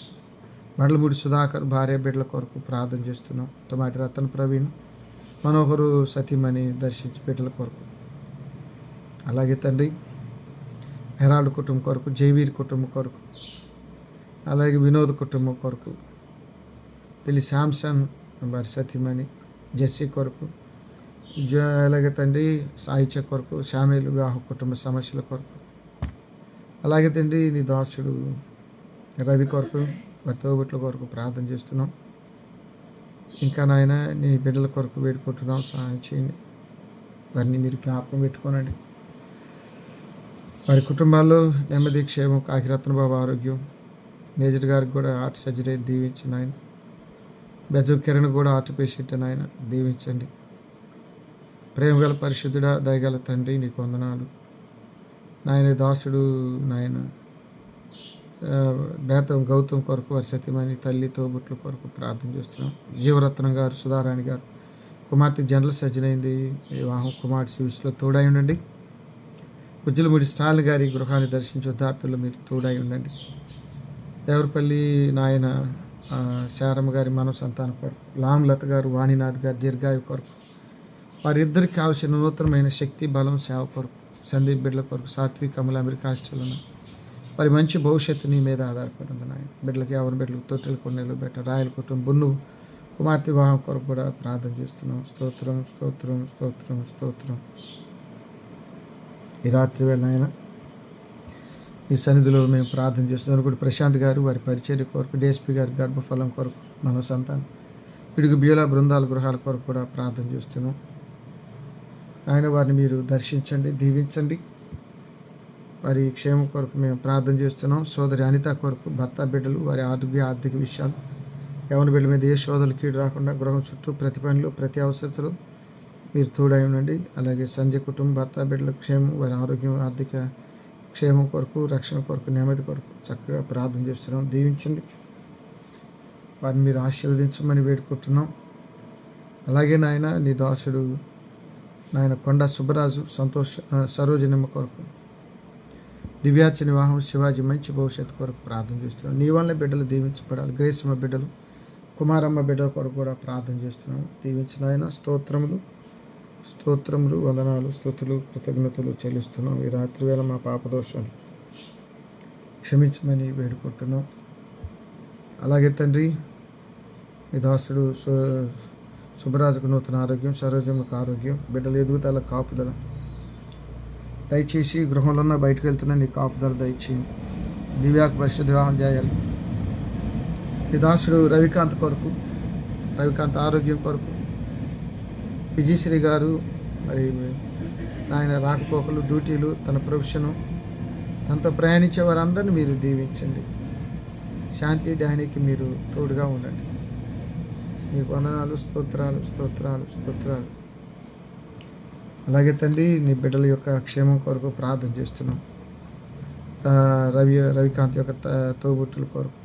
మండలమూడి సుధాకర్ భార్య బిడ్డల కొరకు ప్రార్థన చేస్తున్నాం. తమాటి రతన్ ప్రవీణ్ మనోహరు సతీమణి దర్శించి బిడ్డల కొరకు, అలాగే తండ్రి హెరాల్డ్ కుటుంబం కొరకు, జైవీర్ కుటుంబం కొరకు, అలాగే వినోద్ కుటుంబం కొరకు, పెళ్లి శాంసన్ వారి సతీమణి జెస్సీ కొరకు, అలాగే తండ్రి సాహిత్య కొరకు, శామేలు వివాహ కుటుంబ సమస్యల కొరకు, అలాగే తండ్రి నీ దాసుడు రవి కొరకు, వారి తోబుట్ల కొరకు ప్రార్థన చేస్తున్నాం. ఇంకా నాయన నీ బిడ్డల కొరకు వేడుకుంటున్నాం. సహాయం చేయండి. వారిని మీరు జ్ఞాపకం పెట్టుకోనండి. వారి కుటుంబాల్లో నెమ్మది, క్షేమం. కాకిరత్నబాబు ఆరోగ్యం, మేజర్ గారికి కూడా హార్ట్ సర్జరీ దీవించిన ఆయన. బెజు కిరణ్ కూడా హార్ట్ పేషెంట్ ఆయన, దీవించండి. ప్రేమగల పరిశుద్ధుడా, దయగల తండ్రి నీకు వందనాలు నాయన. దాసుడు నాయన బేతం గౌతమ్ కొరకు, వారి సత్యమణి తల్లి తోబుట్ల కొరకు ప్రార్థన చేస్తున్నాం. జీవరత్నం గారు, సుధారాణి గారు కుమార్తె జనరల్ సర్జన్ అయింది, వివాహం కుమార్తె సివిల్స్లో తోడై ఉండండి. ఉజ్జలముడి స్టాలిన్ గారి గృహాన్ని దర్శించి వృద్ధాప్యంలో మీరు తోడై ఉండండి. దేవరపల్లి నాయన శారమ్మ గారి మనవ సంతానం కొరకు, లాంలత గారు, వాణినాథ్ గారు దీర్ఘాయు కొరకు, వారిద్దరికి కావాల్సిన నూతనమైన శక్తి, బలం, సేవ కొరకు, సందీప్ బిడ్డల కొరకు, సాత్విక్, అమలు అమెరికా హాస్టల్లో ఉన్న వారి మంచి భవిష్యత్తు నీ మీద ఆధారపడి ఉంది నాయన. బిడ్డలకి ఎవరి బిడ్డలకు తొట్టెలు కొండలు బెట్ట రాయల కుటుంబం బున్ను కుమార్తె వివాహం కొరకు కూడా ప్రార్థన చేస్తున్నాం. స్తోత్రం స్తోత్రం స్తోత్రం స్తోత్రం. ఈ రాత్రి వేళ నాయన ఈ సన్నిధిలో మేము ప్రార్థన చేస్తున్నాం. కూడా ప్రశాంత్ గారు వారి పరిచర్య కొరకు, డిఎస్పీ గారి గర్భఫలం కొరకు, మన సంతానం పిడుగు బియ్యల బృందాల గృహాల కొరకు కూడా ప్రార్థన చేస్తున్నాం. ఆయన వారిని మీరు దర్శించండి, దీవించండి. వారి క్షేమం కొరకు మేము ప్రార్థన చేస్తున్నాం. సోదరి అనిత కొరకు, భర్త బిడ్డలు, వారి ఆర్థిక విషయాలు, ఎవరి బిడ్డల మీద ఏ శోధనలు కీడు రాకుండా గృహం చుట్టూ ప్రతి పనిలో, ప్రతి అవసరతలో మీరు తోడై ఉండండి. అలాగే సంజయ్ కుటుంబం, భర్త బిడ్డల క్షేమం, వారి ఆరోగ్యం, ఆర్థిక క్షేమం కొరకు, రక్షణ కొరకు, నెమ్మది కొరకు చక్కగా ప్రార్థన చేస్తున్నాం. దీవించండి. వారిని మీరు ఆశీర్వదించమని వేడుకుంటున్నాం. అలాగే నాయన నీ దాసుడు నాయన కొండ సుబ్బరాజు, సంతోష్, సరోజనమ్మ కొరకు, దివ్యాచ వివాహం, శివాజీ మంచి భవిష్యత్తు కొరకు ప్రార్థన చేస్తున్నాం. నీ వల్ల బిడ్డలు దీవించబడాలి. గ్రేసమ్మ బిడ్డలు, కుమారమ్మ బిడ్డల కొరకు కూడా ప్రార్థన చేస్తున్నాం. దీవించిన ఆయన స్తోత్రములు స్తోత్రములు, వందనాలు, స్తుతులు, కృతజ్ఞతలు చెల్లిస్తున్నాం. ఈ రాత్రి వేళ మా పాపదోషాలు క్షమించమని వేడుకుంటున్నాం. అలాగే తండ్రి ఈ దాసుడు శుభరాజుకు నూతన ఆరోగ్యం, సరోజమ్మకు ఆరోగ్యం, బిడ్డల ఎదుగుదల, కాపుదల దయచేసి, గృహంలో ఉన్న బయటకు వెళ్తున్నా నీ కాపుదల దయచేయండి. దివ్యాకు పరిశుద్ధ వివాహం చేయాలి. ఈ దాసుడు రవికాంత్ కొరకు, రవికాంత్ ఆరోగ్యం కొరకు, విజయశ్రీ గారు మరి ఆయన రాకపోకలు, డ్యూటీలు, తన ప్రొఫెషను, తనతో ప్రయాణించే వారందరినీ మీరు దీవించండి. శాంతి డానికి మీరు తోడుగా ఉండండి. మీకు వందనాలు, స్తోత్రాలు, స్తోత్రాలు, స్తోత్రాలు. అలాగే తండ్రి, నీ బిడ్డల యొక్క క్షేమం కొరకు ప్రార్థన చేస్తున్నాం. రవికాంత్ యొక్క తోబుట్టుల కొరకు,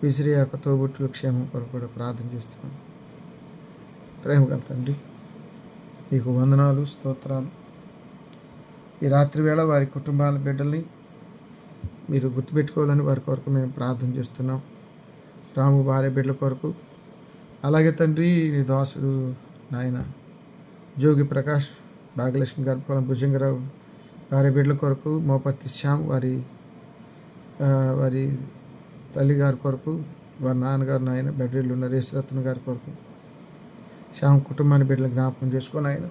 విసిరి యొక్క తోబుట్టుల క్షేమం కొరకు కూడా ప్రార్థన చేస్తున్నాం. ప్రేమగల తండ్రి, మీకు వందనాలు, స్తోత్రాలు. ఈ రాత్రి వేళ వారి కుటుంబాల బిడ్డల్ని మీరు గుర్తుపెట్టుకోవాలని వారి కొరకు మేము ప్రార్థన చేస్తున్నాం. రాము భార్య బిడ్డల కొరకు, అలాగే తండ్రి నీ దాసుడు నాయన జోగి ప్రకాష్, భాగ్యలక్ష్మి గారి పొలం భుజంగరావు భార్య బిడ్డల కొరకు, మోపత్తి శ్యామ్ వారి తల్లి గారి కొరకు, వారి నాన్నగారు నాయన బెడ్రీళ్ళు ఉన్న రేసురత్న గారి కొరకు, శ్యామ్ కుటుంబాన్ని బిడ్డలు జ్ఞాపకం చేసుకొని ఆయన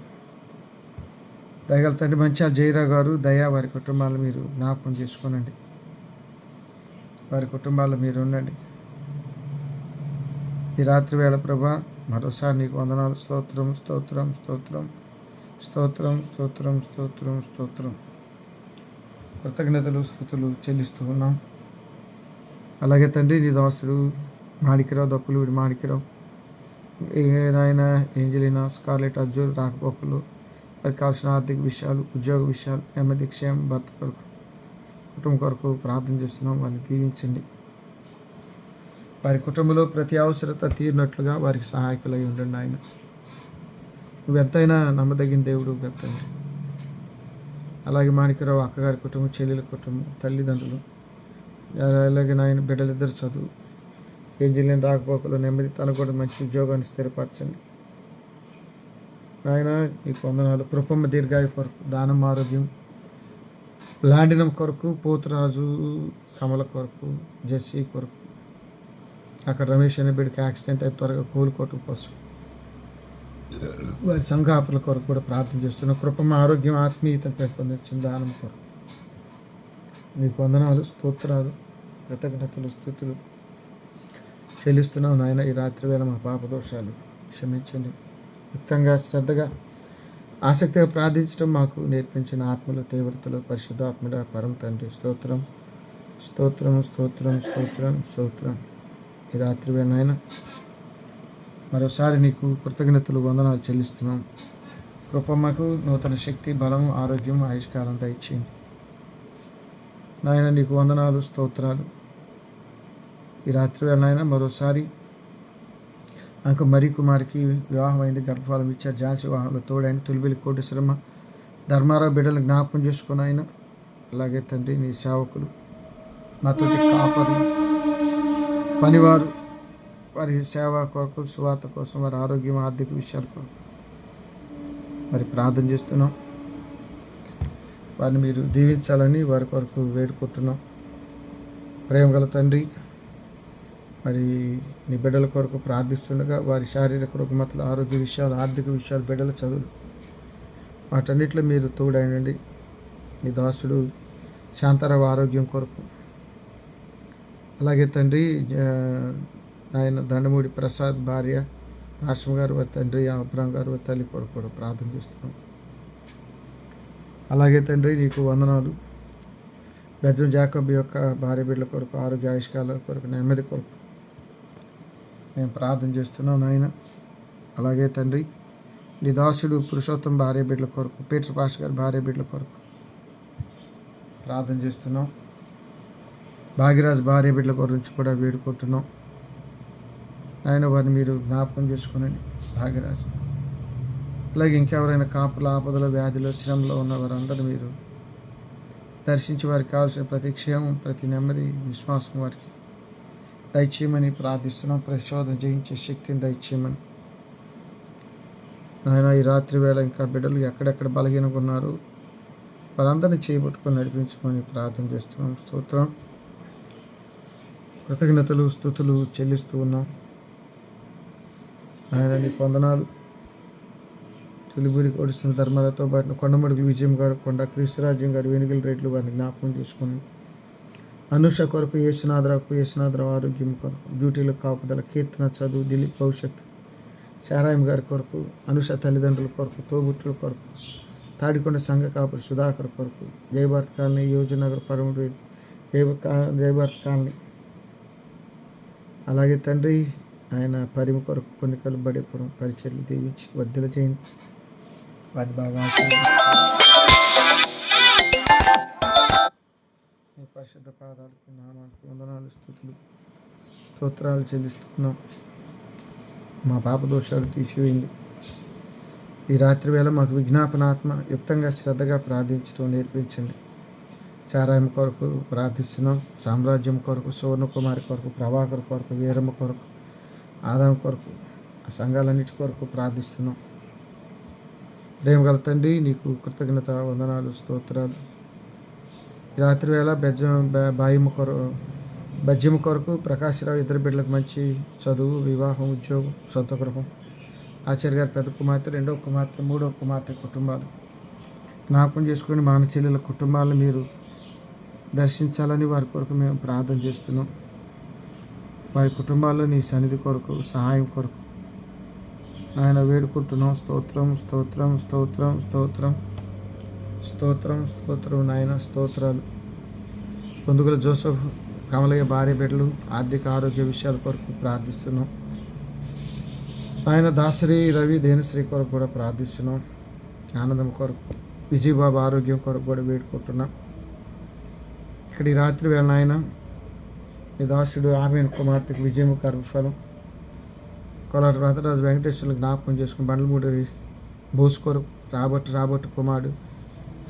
దయగల తండ్రి మంచిగా జయరా గారు, దయా వారి కుటుంబాలు మీరు జ్ఞాపకం చేసుకోనండి. వారి కుటుంబాల్లో మీరు ఉండండి. ఈ రాత్రి వేళ ప్రభా మరోసారి నీకు వందనాలు, స్తోత్రం, స్తోత్రం, స్తోత్రం, స్తోత్రం, స్తోత్రం, స్తోత్రం, స్తోత్రం. కృతజ్ఞతలు, స్తుతులు చెల్లిస్తూ ఉన్నాం. అలాగే తండ్రి నీ దాసుడు మాణిక్యరావు, దప్పులూడి మాణిక్యరావు, నాయన ఏంజలినా, స్కార్లెట్, అర్జున్ రాకపోకలు, వారికి కావాల్సిన ఆర్థిక విషయాలు, ఉద్యోగ విషయాలు, నెమ్మది, క్షేమం, భర్త కొరకు, కుటుంబం కొరకు ప్రార్థన చేస్తున్నాం. వారిని దీవించండి. వారి కుటుంబంలో ప్రతి అవసరత తీరినట్లుగా వారికి సహాయకులై ఉండండి. ఆయన నువ్వెంతైనా నమ్మదగిన దేవుడు తండ్రి. అలాగే మాణిక్యరావు అక్కగారి కుటుంబం, చెల్లెల కుటుంబం, తల్లిదండ్రులు, అలాగే నాయన బిడ్డలిద్దరు చదువు, ఏంజలియన్ రాకపోకలు, నెమ్మది, తనకు కూడా మంచి ఉద్యోగాన్ని స్థిరపరచండి. నాయన నీకు వందనాలు. కృపమ్మ దీర్ఘాయు కొరకు, దానం, ఆరోగ్యం, లాండినం కొరకు, పోతురాజు, కమల కొరకు, జెస్సీ కొరకు, అక్కడ రమేష్ అనే బిడ్డకి యాక్సిడెంట్ అయి త్వరగా కోలుకోవటం కోసం వారి సంఘాపుల కొరకు కూడా ప్రార్థన చేస్తున్నాం. కృపమ్మ ఆరోగ్యం, ఆత్మీయతను పెంపొందించిన దానం కొరకు నీకు వందనాలు, స్తోత్రాలు, కృతజ్ఞతలు, స్తుతులు చెల్లిస్తున్నాం. నాయన ఈ రాత్రి వేళ మా పాప దోషాలు క్షమించండి. యుక్తంగా, శ్రద్ధగా, ఆసక్తిగా ప్రార్థించడం మాకు నేర్పించిన ఆత్మలో, తీవ్రతలో, పరిశుద్ధాత్మడ పరమ తండ్రి స్తోత్రం, స్తోత్రం, స్తోత్రం, స్తోత్రం, స్తోత్రం. ఈ రాత్రి వేళ నాయన మరోసారి నీకు కృతజ్ఞతలు, వందనాలు చెల్లిస్తున్నాం. కృపమ్మకు నూతన శక్తి, బలం, ఆరోగ్యం, ఆయుష్కాలం దయచేయండి. నాయన నీకు వందనాలు, స్తోత్రాలు. ఈ రాత్రి వేళ నాయన మరోసారి అంక మరి కుమారికి వివాహం అయింది, గర్భఫలం ఇచ్చారు, ఝాన్సీ వివాహంలో తోడైన తులిబెలి కోటేశ్వరమ్మ, ధర్మారావు బిడ్డలను జ్ఞాపకం చేసుకుని ఆయన, అలాగే తండ్రి నీ సేవకులు, నాతోటి కాపరు, పనివారు, వారి సేవ కొరకు, సువార్త కోసం, వారి ఆరోగ్యం, ఆర్థిక విషయాల కొరకు మరి ప్రార్థన చేస్తున్నాం. వారిని మీరు దీవించాలని వారి కొరకు వేడుకుంటున్నాం. ప్రేమ గల తండ్రి, మరి నీ బిడ్డల కొరకు ప్రార్థిస్తుండగా వారి శారీరక రుగ్మతలు, ఆరోగ్య విషయాలు, ఆర్థిక విషయాలు, బిడ్డల చదువులు, వాటన్నిటిలో మీరు తోడైనండి. నీ దాసుడు శాంతారావు ఆరోగ్యం కొరకు, అలాగే తండ్రి ఆయన దండమూడి ప్రసాద్ భార్య రాష్ట్రం గారు, వారి తండ్రి అబ్రాం గారు, వారి తల్లి కొరకు కూడా ప్రార్థన చేస్తున్నాం. అలాగే తండ్రి నీకు వందనాలు. బెజ్జం జాకబ్ యొక్క భార్య బిడ్డల కొరకు, ఆరోగ్య ఆయుష్కాల కొరకు, నెమ్మది కొరకు మేము ప్రార్థన చేస్తున్నాం నాయన. అలాగే తండ్రి నీ దాసుడు పురుషోత్తం భార్య బిడ్డల కొరకు, పీటర్ పాష గారి భార్య బిడ్డల కొరకు ప్రార్థన చేస్తున్నాం. భాగ్యరాజు భార్య బిడ్డల గురించి కూడా వేడుకుంటున్నాం. ఆయన వారిని మీరు జ్ఞాపకం చేసుకునండి. భాగ్యరాజు, అలాగే ఇంకెవరైనా కాపుల, ఆపదల, వ్యాధిలో, శ్రమలో ఉన్న వారందరూ మీరు దర్శించి వారికి కావాల్సిన ప్రతి క్షేమం, ప్రతి నెమ్మది, విశ్వాసం వారికి దయచేయమని ప్రార్థిస్తున్నాం. ప్రశోధన జయించే శక్తిని దయచేయమని ఆయన ఈ రాత్రి వేళ ఇంకా బిడ్డలు ఎక్కడెక్కడ బలహీనంగా ఉన్నారు వారందరినీ చేయబట్టుకొని నడిపించమని ప్రార్థన చేస్తున్నాం. స్తోత్రం, కృతజ్ఞతలు, స్తుతులు చెల్లిస్తూ ఉన్నాం. ఆయన నీకు వందనాలు. తొలిబూరి కొడుస్తున్న ధర్మాలతో పాటు కొండమడుగులు విజయం గారు, కొండ క్రీస్తురాజ్యం గారు, వెనుకల రేట్లు వారిని జ్ఞాపకం చేసుకుని, అనుష కొరకు, యేసునాథరావుకు, యేసునాథరావు ఆరోగ్యం కొరకు, డ్యూటీలకు కాపుదల, కీర్తన, చదువు, దిలీప్ భవిష్యత్తు, శారాయం గారి కొరకు, అనుష తల్లిదండ్రుల కొరకు, తోబుట్టుల కొరకు, తాడికొండ సంఘ కాపురి సుధాకర్ కొరకు, జయభారత్ కాలనీ, యోజనగర్ పరముడు, జయభారత్ కాలనీ, అలాగే తండ్రి ఆయన పరిమ కొరకు కొన్నికలు బడిపురం పరిచర్లు దీవించి వర్ధల చేయండి. వారి బాగా మీ పరిశుద్ధ పాదాలకు నామానికి వందనాలు, స్తోత్రాలు చెల్లిస్తున్నాం. మా పాప దోషాలు తీసివేయండి. ఈ రాత్రి వేళ మాకు విజ్ఞాపనాత్మ యుక్తంగా శ్రద్ధగా ప్రార్థించడం నేర్పించండి. చారాయం కొరకు ప్రార్థిస్తున్నాం. సామ్రాజ్యం కొరకు, సువర్ణకుమారి కొరకు, ప్రభాకర్ కొరకు, వీరమ్మ కొరకు, ఆదాం కొరకు, ఆ సంఘాలన్నిటి కొరకు ప్రార్థిస్తున్నాం. ప్రేమగల తండ్రి, నీకు కృతజ్ఞత వందనాలు, స్తోత్రాలు. ఈ రాత్రి వేళ బజ్యము కొరకు ప్రకాశ్రావు ఇద్దరు బిడ్డలకు మంచి చదువు, వివాహం, ఉద్యోగం, సొంత గృహం, ఆచార్య గారి పెద్ద కుమార్తె, రెండవ కుమార్తె, మూడవ కుమార్తె కుటుంబాలు జ్ఞాపకం చేసుకుని మాన చెల్లెల కుటుంబాలను మీరు దర్శించాలని వారి కొరకు మేము ప్రార్థన చేస్తున్నాం. వారి కుటుంబాల్లో నీ సన్నిధి కొరకు, సహాయం కొరకు ఆయన వేడుకుంటున్నాం. స్తోత్రం, స్తోత్రం, స్తోత్రం, స్తోత్రం, స్తోత్రం, స్తోత్రం నాయన, స్తోత్రాలు. పొందుగుల జోసఫ్, కమలయ్య భార్య బిడ్డలు ఆర్థిక ఆరోగ్య విషయాల కొరకు ప్రార్థిస్తున్నాం. ఆయన దాసరి, రవి, దేనశ్రీ కొరకు కూడా ప్రార్థిస్తున్నాం. ఆనందం కొరకు, విజయబాబు ఆరోగ్యం కొరకు కూడా వేడుకుంటున్నాం. ఇక్కడ ఈ రాత్రి వేళ ఆయన మీ దాసుడు ఆమెను కుమార్తెకు విజయము గర్భఫలం, కోలాట రథరాజు వెంకటేశ్వరులు జ్ఞాపకం చేసుకుని బండ్లమూడి బోస్ కొరకు, రాబట్టు కుమారుడు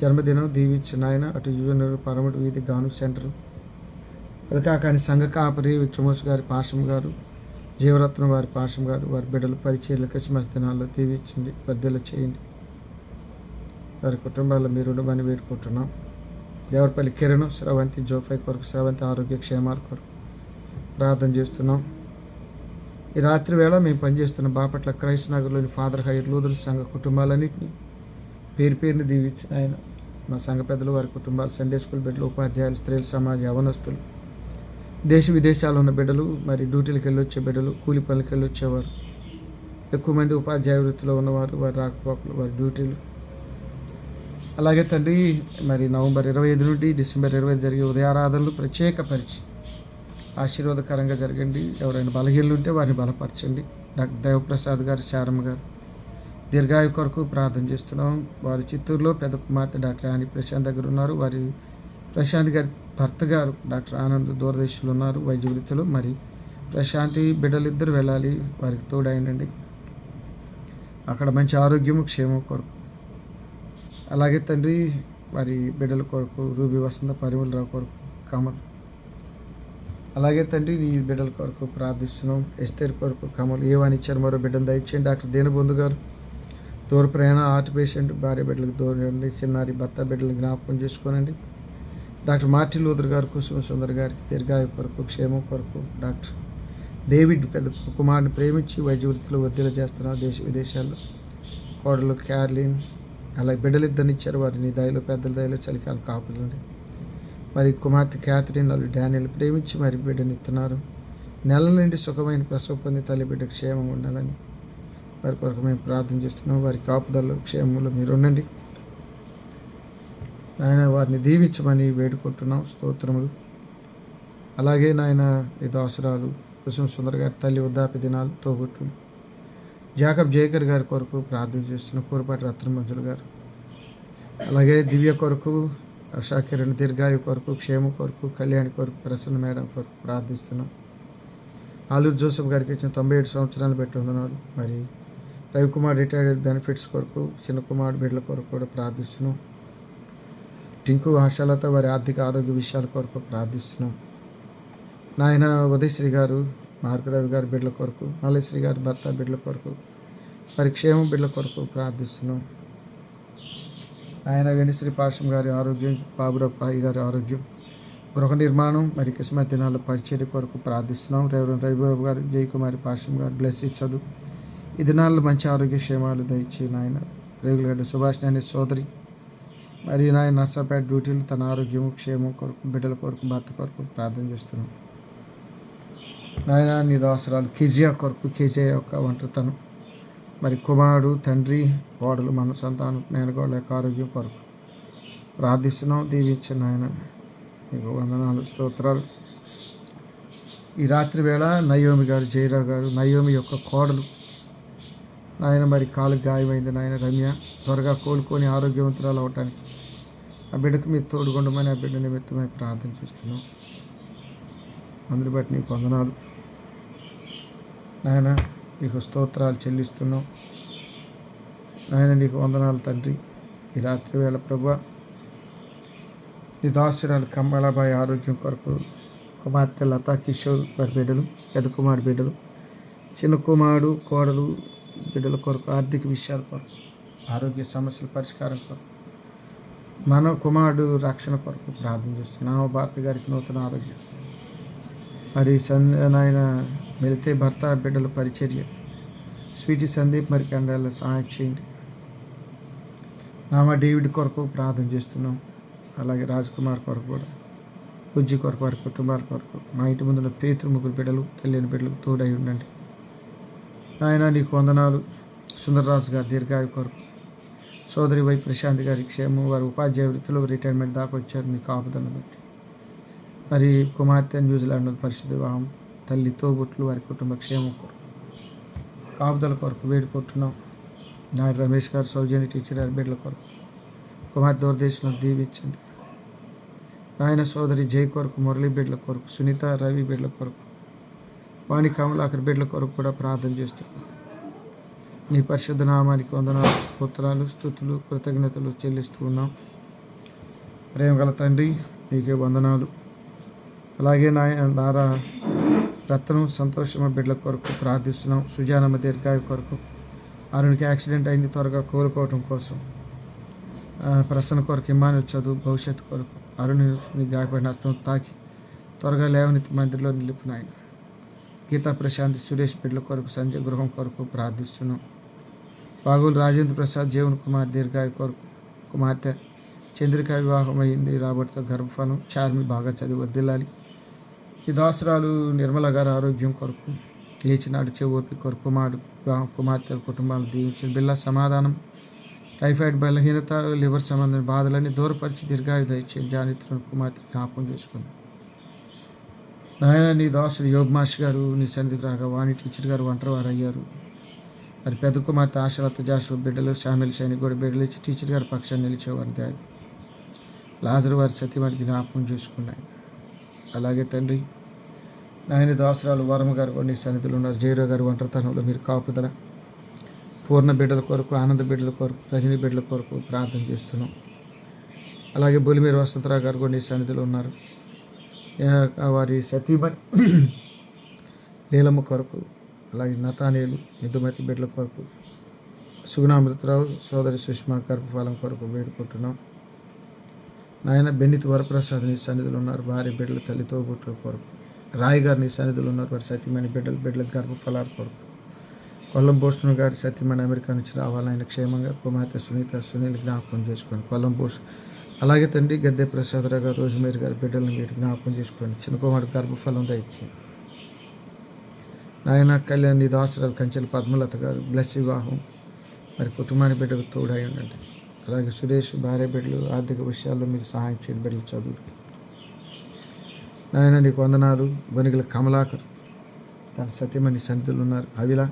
జన్మదినం దీవించిన ఆయన, అటు జూనియర్ పరమటి వీధి గాను సెంటర్, అది కాక ఆయన సంఘ కాపరి విక్రమోస్ గారి పాశం గారు, జీవరత్నం వారి పాశం గారు, వారి బిడ్డలు పరిచర్లు క్రిస్మస్ దినాల్లో దీవించండి, వర్ధల చేయండి. వారి కుటుంబాల్లో మీరు ఉండమని వేడుకుంటున్నాం. దేవరపల్లి కిరణ్, స్రవంతి జోఫై కొరకు, స్రవంతి ఆరోగ్య క్షేమాల కొరకు ప్రార్థన చేస్తున్నాం. ఈ రాత్రి వేళ మేము పనిచేస్తున్న బాపట్ల క్రైస్ట్ నగర్లోని ఫాదర్ హైర్ లూథరన్ సంఘ కుటుంబాలన్నింటినీ పేరుని దీవించిన ఆయన, మా సంఘ పెద్దలు, వారి కుటుంబాలు, సండే స్కూల్ బిడ్డలు, ఉపాధ్యాయులు, స్త్రీల సమాజ యవనస్తులు, దేశ విదేశాల్లో ఉన్న బిడ్డలు, మరి డ్యూటీలకు వెళ్ళి వచ్చే బిడ్డలు, కూలి పనులకు వెళ్ళి వచ్చేవారు, ఎక్కువ మంది ఉపాధ్యాయ వృత్తిలో ఉన్నవారు, వారి రాకపోకలు, వారి డ్యూటీలు, అలాగే తండ్రి మరి నవంబర్ 25 నుండి డిసెంబర్ 25 జరిగే ఉదయారాధనలు ప్రత్యేకపరిచి ఆశీర్వాదకరంగా జరగండి. ఎవరైనా బలహీనలు ఉంటే వారిని బలపరచండి. డాక్టర్ దేవప్రసాద్ గారు, శారమ్మ గారు దీర్ఘాయు కొరకు ప్రార్థన చేస్తున్నాం. వారు చిత్తూరులో పెద్ద కుమార్తె డాక్టర్ ఆని ప్రశాంత్ దగ్గర ఉన్నారు. వారి ప్రశాంత్ గారి భర్త గారు డాక్టర్ ఆనంద్ దూరదేశంలో ఉన్నారు వైద్య వృత్తిలో. మరి ప్రశాంతి బిడ్డలిద్దరు వెళ్ళాలి, వారికి తోడైనండి. అక్కడ మంచి ఆరోగ్యము, క్షేమం కొరకు, అలాగే తండ్రి వారి బిడ్డల కొరకు రూబీ వసంత, పరిమళరావు కొరకు, కమల్, అలాగే తండ్రి నీ బిడ్డల కొరకు ప్రార్థిస్తున్నాం. ఎస్తేర్ కొరకు, కమల్, ఏవాని ఇచ్చారు మరో బిడ్డను దయచేయండి. డాక్టర్ దీనబంధు గారు దూర ప్రయాణ హార్ట్ పేషెంట్, భార్య బిడ్డలకు దూరండి, చిన్నారి భర్త బిడ్డలను జ్ఞాపకం చేసుకోనండి. డాక్టర్ మార్టిన్ లూథర్ గారు, కుసుమ సుందర్ గారికి దీర్ఘాయు కొరకు, క్షేమం కొరకు, డాక్టర్ డేవిడ్ పెద్ద కుమారుని ప్రేమించి వైద్య వృత్తిలో వర్ధల చేస్తున్నారు దేశ విదేశాల్లో, కోడలు క్యార్లిన్, అలాగే బిడ్డలిద్దరిని ఇచ్చారు. వారిని దయలో, పెద్దల దయలో చలికాలం కాపులండి. మరి కుమార్తె క్యాథరిన్, వాళ్ళు డానియల్ ప్రేమించి మరి బిడ్డని ఇస్తున్నారు. నెలల నుండి సుఖమైన ప్రసవ పొంది తల్లి బిడ్డ క్షేమం ఉండాలని వారి కొరకు మేము ప్రార్థన చేస్తున్నాం. వారి కాపుదల్లో, క్షేమంలో మీరు ఉండండి. నాయన వారిని దీవించమని వేడుకుంటున్నాం. స్తోత్రములు. అలాగే నాయన ఈ దాసురాలు కుసుమ సుందర్ గారి తల్లి వృద్ధాప్య దినాలు, తోబుట్టులు జాకబ్ జేకర్ గారి కొరకు ప్రార్థన చేస్తున్నాం. కూరపాటి రత్నమంజులు గారు, అలాగే దివ్య కొరకు, షాకిరణ్ దీర్ఘాయు కొరకు, క్షేమం కొరకు, కళ్యాణి కొరకు, ప్రసన్న మేడం కొరకు ప్రార్థిస్తున్నాం. ఆలూరు జోసఫ్ గారికి ఇచ్చిన 97 సంవత్సరాలు పెట్టి ఉన్నారు. మరి రవికుమార్ రిటైర్డ్ బెనిఫిట్స్ కొరకు, చిన్న కుమార్ బిడ్డల కొరకు కూడా ప్రార్థిస్తున్నాం. టింకు ఆశాలతో వారి ఆర్థిక ఆరోగ్య విషయాల కొరకు ప్రార్థిస్తున్నాం. నాయన ఉదయశ్రీ గారు, మార్గరవి గారి బిడ్డల కొరకు, మల్లేశ్రీ గారి భర్త బిడ్డల కొరకు, వారి క్షేమం బిడ్డల కొరకు ప్రార్థిస్తున్నాం. ఆయన వెనిశ్రీ పాశం గారి ఆరోగ్యం, బాబురావు గారి ఆరోగ్యం, గృహ నిర్మాణం, మరి కిస్మత్ దినాల్లో పరిచర్య కొరకు ప్రార్థిస్తున్నాం. రెవరెండ్ రవిబాబు గారు, జయకుమారి పాశం గారు బ్లెస్ చదువు, ఈ దినాల్లో మంచి ఆరోగ్య క్షేమాలు దయచి నాయన. రేగులగడ్డ సుభాష్ అనే సోదరి, మరి నాయన నర్సాపేట డ్యూటీలు, తన ఆరోగ్యము, క్షేమం కొరకు, బిడ్డల కొరకు, భర్త కొరకు ప్రార్థన చేస్తున్నాం. నాయన నీ దాసరాలు కెజియా కొరకు, కెజియా యొక్క ఒంటరితనం, మరి కుమారుడు, తండ్రి, కోడలు, మన సంతానం, మేనగోళ్ళ యొక్క ఆరోగ్యం కొరకు ప్రార్థిస్తున్నాం. దీవించిన ఆయన మీకు వందనాలు, స్తోత్రాలు. ఈ రాత్రి వేళ నయోమి గారు, జయరావు గారు, నయోమి యొక్క కోడలు నాయన మరి కాలు గాయమైంది నాయన రమ్య, త్వరగా కోలుకొని ఆరోగ్యవంతురాలు అవటానికి ఆ బిడ్డకు మీరు తోడుకొండమని ఆ బిడ్డ నిమిత్తమై ప్రార్థన చేస్తున్నాం. అందుని బట్టి నీకు వందనాలు నాయన, నీకు స్తోత్రాలు చెల్లిస్తున్నాం నాయన. నీకు వందనాలు తండ్రి. ఈ రాత్రి వేళ ప్రభువా, నీ దాసురాలు కమలాబాయి ఆరోగ్యం కొరకు, కుమార్తె లతా కిషోర్ వారి బిడ్డలు, పెద్ద కుమారుడు బిడ్డలు, చిన్న కుమారుడు, కోడలు బిడ్డల కొరకు, ఆర్థిక విషయాల కొరకు, ఆరోగ్య సమస్యల పరిష్కారం కొరకు, మన కుమారుడు రక్షణ కొరకు ప్రార్థన చేస్తున్నాము. భారతి గారికి నూతన ఆరోగ్యం, మరి నాయన వెళితే భర్త బిడ్డల పరిచర్య, స్వీటీ సందీప్ మరి కండాల సహాయం చేయండి. నామ డేవిడ్ కొరకు ప్రార్థన చేస్తున్నాం. అలాగే రాజ్ కుమార్ కొరకు కూడా, బుజ్జి కొరకు, వారి కుటుంబాల కొరకు, మా ఇంటి ముందున్న పేతురు ముగ్గురు బిడ్డలు, తెలియని బిడ్డలకు తోడై ఉండండి ఆయన. నీకు వందనాలు. సుందరరాజు గారి దీర్ఘాయు కొరకు, సోదరి వై ప్రశాంత్ గారి క్షేమం, వారి ఉపాధ్యాయ వృత్తిలో రిటైర్మెంట్ దాకా వచ్చారు. మీకు ఆపదను బట్టి మరి కుమార్తె న్యూజిలాండ్ పరిశుద్ధ వివాహం, తల్లి తోబుట్లు వారి కుటుంబ క్షేమం కొరకు, కాపుదల కొరకు వేడుకుంటున్నాం. నాయుడు రమేష్ గారు, సౌజన్య టీచర్ గారి బిడ్డల కొరకు, కుమార్ దూరదేశంలో దీవించండి నాయన. సోదరి జై కొరకు, మురళి బిడ్డల కొరకు, సునీత రవి బిడ్డల కొరకు, వాణి కమలాకర్ బిడ్డల కొరకు కూడా ప్రార్థన చేస్తున్నాం. నీ పరిశుద్ధ నామానికి వందనాలు, స్తోత్రాలు, స్తుతులు, కృతజ్ఞతలు చెల్లిస్తూ ఉన్నాం. ప్రేమ గల తండ్రి, నీకే వందనాలు. అలాగే నారా రత్నం, సంతోషమ బిడ్డల కొరకు ప్రార్థిస్తున్నాం. సుజానమ్మ దీర్ఘాయు కొరకు, అరుణ్కి యాక్సిడెంట్ అయింది, త్వరగా కోలుకోవటం కోసం. ప్రసన్న కొరకు, ఇమానుల్ చదువు భవిష్యత్తు కొరకు, అరుణ్ నీ గాయపడిన హస్తం తాకి త్వరగా లేవనెత్తి మందిరంలో నిలిపినాయన. గీతా ప్రశాంత్, సురేష్ బిడ్డల కొరకు, సంజయ్ గృహం కొరకు ప్రార్థిస్తున్నాం. బాగులు రాజేంద్ర ప్రసాద్, జీవన్ కుమార్ దీర్ఘాయు కొరకు, కుమార్తె చంద్రిక వివాహం అయింది, రాబర్ట్తో గర్భఫలం, చార్మి బాగా చదివి వర్దిల్లాలి. ఈ దాసరాలు నిర్మల గారి ఆరోగ్యం కొరకు, లేచి నడిచే ఓపిక కొరకు, కుమార్తెల కుటుంబాలు దీవించిన బిల్లా సమాధానం, టైఫాయిడ్ బలహీనత, లివర్ సంబంధమైన బాధలన్నీ దూరపరిచి దీర్ఘాయు దయచేసి జానిత్రుని కుమార్తె జ్ఞాపకం చేసుకుంది నాయన. నీ దాసుడు యోగమాష్ గారు నీ సన్నిధికి రాగా, వాణి టీచర్ గారు ఒంటరి వారు అయ్యారు. మరి పెద్ద కుమార్తె ఆశలత జాషు బిడ్డలు, షామిల్ షైని కూడా బిడ్డలు ఇచ్చి టీచర్ గారి పక్షాన్ని నిలిచేవారు. దాని లాజరు వారి సత్యవారికి జ్ఞాపకం చేసుకున్నాయి. అలాగే తండ్రి నాయన దాసరాలు వరమ గారు కూడా నీ సన్నిధిలో ఉన్నారు. జయరావు గారు ఒంటరితనంలో మీరు కాపుదల, పూర్ణ బిడ్డల కొరకు, ఆనంద బిడ్డల కొరకు, రజనీ బిడ్డల కొరకు ప్రార్థన చేస్తున్నాం. అలాగే బొలిమేరు వసంతరావు గారు కూడా నీ సన్నిధిలో ఉన్నారు. వారి సతీమణి నీలమ్మ కొరకు, అలాగే నతానేలు ఇందుమతి బిడ్డల కొరకు, సుగుణామృతరావు సోదరి సుష్మా గర్భఫలం కొరకు వేడుకుంటున్నాం. నాయన బెన్నితి వరప్రసాద్ నీ సన్నిధులు ఉన్నారు. భార్య బిడ్డల తల్లితో బుట్ల కొరకు, రాయి గారు నీ సన్నిధులు ఉన్నారు. వారి సతీమణి బిడ్డల గర్భఫలాల కొరకు, కొల్లం భూషణ్ గారి సతీమణి అమెరికా నుంచి రావాలని క్షేమంగా, కుమార్తె సునీత సునీల్ జ్ఞాపకం చేసుకోండి. కొల్లం భూషణ్, అలాగే తండ్రి గద్దె ప్రసాదరావు గారు, రోజుమేరి గారి బిడ్డలను మీరు జ్ఞాపకం చేసుకోండి. చిన్న కుమారుడు గర్భఫలం దయచేయండి నాయన. కళ్యాణ్ నీ దాసరాలు కంచెల పద్మలత గారు బ్లెస్ వివాహం, మరి కుటుంబాన్ని బిడ్డకు తోడై ఉండండి. అలాగే సురేష్ భార్య బిడ్డలు ఆర్థిక విషయాల్లో మీరు సహాయం చేయండి. బిడ్డలు చదువుకి నాయన నీకు వందనాలు. వనిగల కమలాకర్ తన సత్యమని సన్నిధులు ఉన్నారు. అవిలా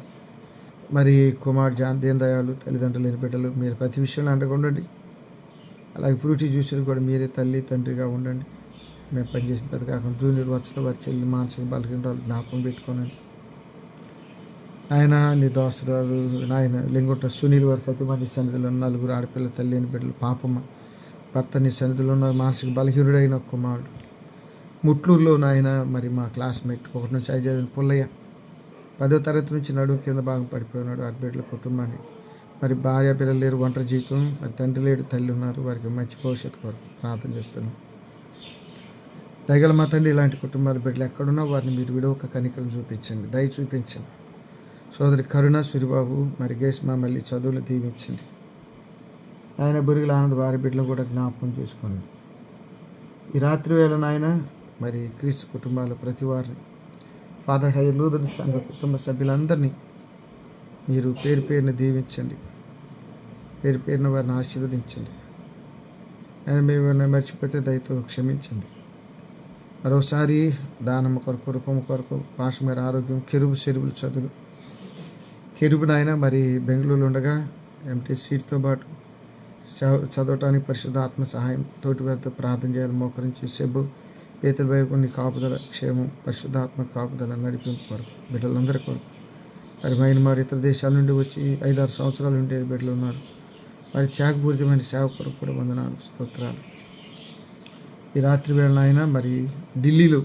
మరి కుమార్ దీన్ దయాలు, తల్లిదండ్రులు లేని బిడ్డలు మీరు ప్రతి విషయంలో అండగా ఉండండి. అలాగే ఫ్రూటీ జ్యూసులు కూడా మీరే తల్లి తండ్రిగా ఉండండి. మేము పనిచేసిన పెద్ద కాకుండా జూనియర్ వచ్చలో వారి చెల్లి మానసిక బలహీనరాలు జ్ఞాపకం పెట్టుకోనండి. ఆయన నీ దోస్తురాలు నాయన లింగొట్ట సునీల్ వారి సతీమణి సన్నిధిలో ఉన్న నలుగురు ఆడపిల్ల తల్లి అని బిడ్డలు పాపమ్మ భర్త నీ సన్నిధిలో ఉన్న మానసిక బలహీనుడైన కుమారుడు ముట్లూరులో నాయన మరి మా క్లాస్మేట్ 1 నుంచి 5 చదివిన పుల్లయ్య 10వ తరగతి నుంచి నడుము కింద భాగం పడిపోయినాడు. ఆ బిడ్డల కుటుంబాన్ని మరి భార్య పిల్లలు లేరు, ఒంటరి జీవితం, మరి తండ్రి లేడు, తల్లి ఉన్నారు. వారికి మంచి భవిష్యత్తు కొరకు ప్రార్థన చేస్తున్నాం. దయగల మా తండ్రి ఇలాంటి కుటుంబాల బిడ్డలు ఎక్కడున్నా వారిని మీరు విడవక కనికరం చూపించండి, దయ చూపించండి. సోదరి కరుణ సూరిబాబు మరి గేస్మా మళ్ళీ చదువులు దీవించండి. ఆయన బురుగుల ఆనంద వారి బిడ్డలు కూడా జ్ఞాపకం చేసుకోండి. ఈ రాత్రి వేళ నాయన మరి క్రీస్తు కుటుంబాల ప్రతి వారిని ఫాదర్ హై లూథరన్ సంఘ కుటుంబ సభ్యులందరినీ మీరు పేరు పేరును దీవించండి, పేరు పేరున వారిని ఆశీర్వదించండి. నేను మేము మర్చిపోతే దయతో క్షమించండి. మరోసారి దానము కొరకు, రూపము కొరకు, భాష మీద ఆరోగ్యం, కెరుబు చెరువులు చదువులు, కెరుబు నాయన మరి బెంగళూరు ఉండగా ఎంటీ సీట్తో పాటు చదవటానికి పరిశుద్ధాత్మ సహాయం, తోటి వారితో ప్రార్థన చేయాలి. మోకరించి సెబ్బు పేతల వైపు నీ కాపుదల, క్షేమం, పరిశుద్ధాత్మ కాపుదల, నడిపింపు కొరకు బిడ్డలందరి కొరకు. మరి ఇతర దేశాల నుండి వచ్చి 5-6 సంవత్సరాలు ఉండే బిడ్డలు ఉన్నారు. వారి త్యాగపూరితమైన సేవ కొరకు కూడా వందనాలు, స్తోత్రాలు. ఈ రాత్రి వేళ ఆయన మరి ఢిల్లీలో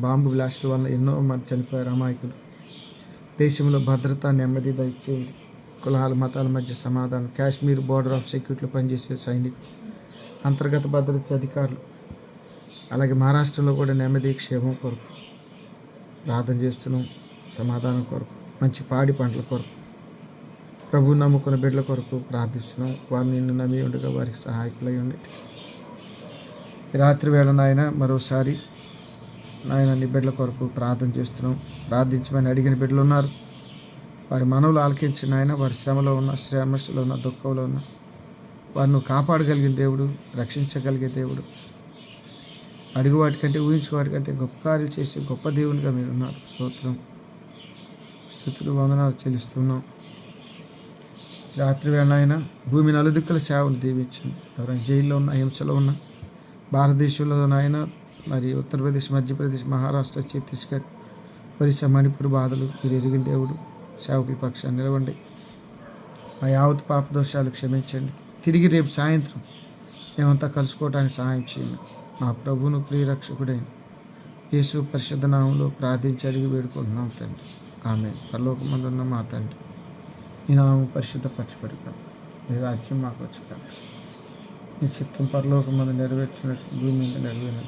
బాంబు బ్లాస్టర్ వల్ల ఎన్నో మంది చనిపోయారు అమాయకులు. దేశంలో భద్రత, నెమ్మది దయచేయండి. కులాల మతాల మధ్య సమాధానం. కాశ్మీర్ బోర్డర్ ఆఫ్ సెక్యూరిటీలో పనిచేసే సైనికులు, అంతర్గత భద్రత అధికారులు, అలాగే మహారాష్ట్రలో కూడా నెమ్మది, క్షేమం కొరకు ప్రార్థన చేస్తున్నాం. సమాధానం కొరకు, మంచి పాడి పంటల కొరకు, ప్రభు నమ్ముకున్న బిడ్డల కొరకు ప్రార్థిస్తున్నాం. వారు నిన్ను నమ్మి ఉండగా వారికి సహాయకులై ఉండి. ఈ రాత్రి వేళ నాయన మరోసారి నాయన నీ బిడ్డల కొరకు ప్రార్థన చేస్తున్నాం. ప్రార్థించమని అడిగిన బిడ్డలు ఉన్నారు. వారి మనవులు ఆలకించిన ఆయన, వారి శ్రమలో ఉన్న దుఃఖంలో ఉన్న వారిని కాపాడగలిగిన దేవుడు, రక్షించగలిగే దేవుడు, అడుగు వాటికంటే ఊహించే వాటికంటే గొప్ప కార్యాలు చేసే గొప్ప దేవునిగా మీరు ఉన్నారు. స్తోత్రం, స్తుతులు, వందనాలు చెల్లిస్తున్నాం. రాత్రి వేళ ఆయన భూమి నలుదిక్కుల సేవను దీవించండి. ఎవరైనా జైల్లో ఉన్న, హింసలో ఉన్న, భారతదేశంలో ఆయన మరి ఉత్తరప్రదేశ్, మధ్యప్రదేశ్, మహారాష్ట్ర, ఛత్తీస్గఢ్, ఒరిస్సా, మణిపూర్ బాధలు మీరు ఎరిగిన దేవుడు, సేవకుల పక్షాన్ని నిలవండి. మా యావత్ పాప దోషాలు క్షమించండి. తిరిగి రేపు సాయంత్రం మేమంతా కలుసుకోవడానికి సహాయం చేయండి. మా ప్రభువును ప్రియరక్షకుడైన యేసు పరిశుద్ధ నామంలో ప్రార్థించి అడిగి వేడుకుంటున్నాం తండ్రి, ఆమేన్. పరలోకమందున్న మా తండ్రి, నీ నామం పరిశుద్ధపరచబడి కాదు, నీ రాజ్యం మాకు వచ్చి కాదు, నీ చిత్తం పరలోకమందు నెరవేర్చినట్టు భూమి మీద నెరవేరిన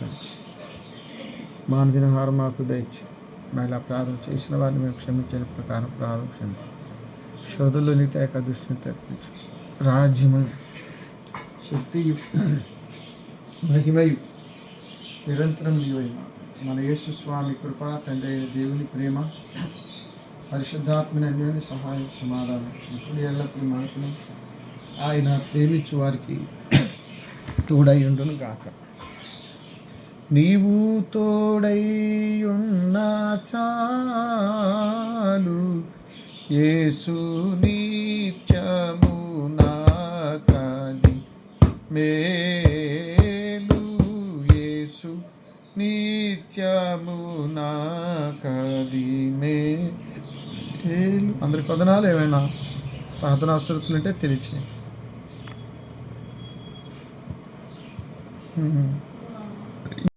మా అనుదినహారం మాకు దయచి, మళ్ళీ ప్రార్థన చేసిన వారిని మేము క్షమించిన ప్రకారం ప్రార్థన క్షమించు. శోధంలో నీ తేక దృష్టిని తప్పించు. రాజ్యము, శక్తియు, మహిమయు నిరంతరం నీవై మన యేసు స్వామి కృప, తండ్రి అయిన దేవుని ప్రేమ, పరిశుద్ధాత్మని అన్యోన్య సహాయం, సమాధానం ఇప్పుడు ఎల్లప్పుడూ మనకును ఆయన ప్రేమించు వారికి తోడై ఉండును గాక. నీవు తోడై ఉన్నా చాలు, యేసు నిత్యము నాకది మేలు, యేసు నిత్యము నాకది మేలు. అందరికి వదనాలు. ఏమైనా ప్రార్థన అవసరతుంటే తెలియచేయండి.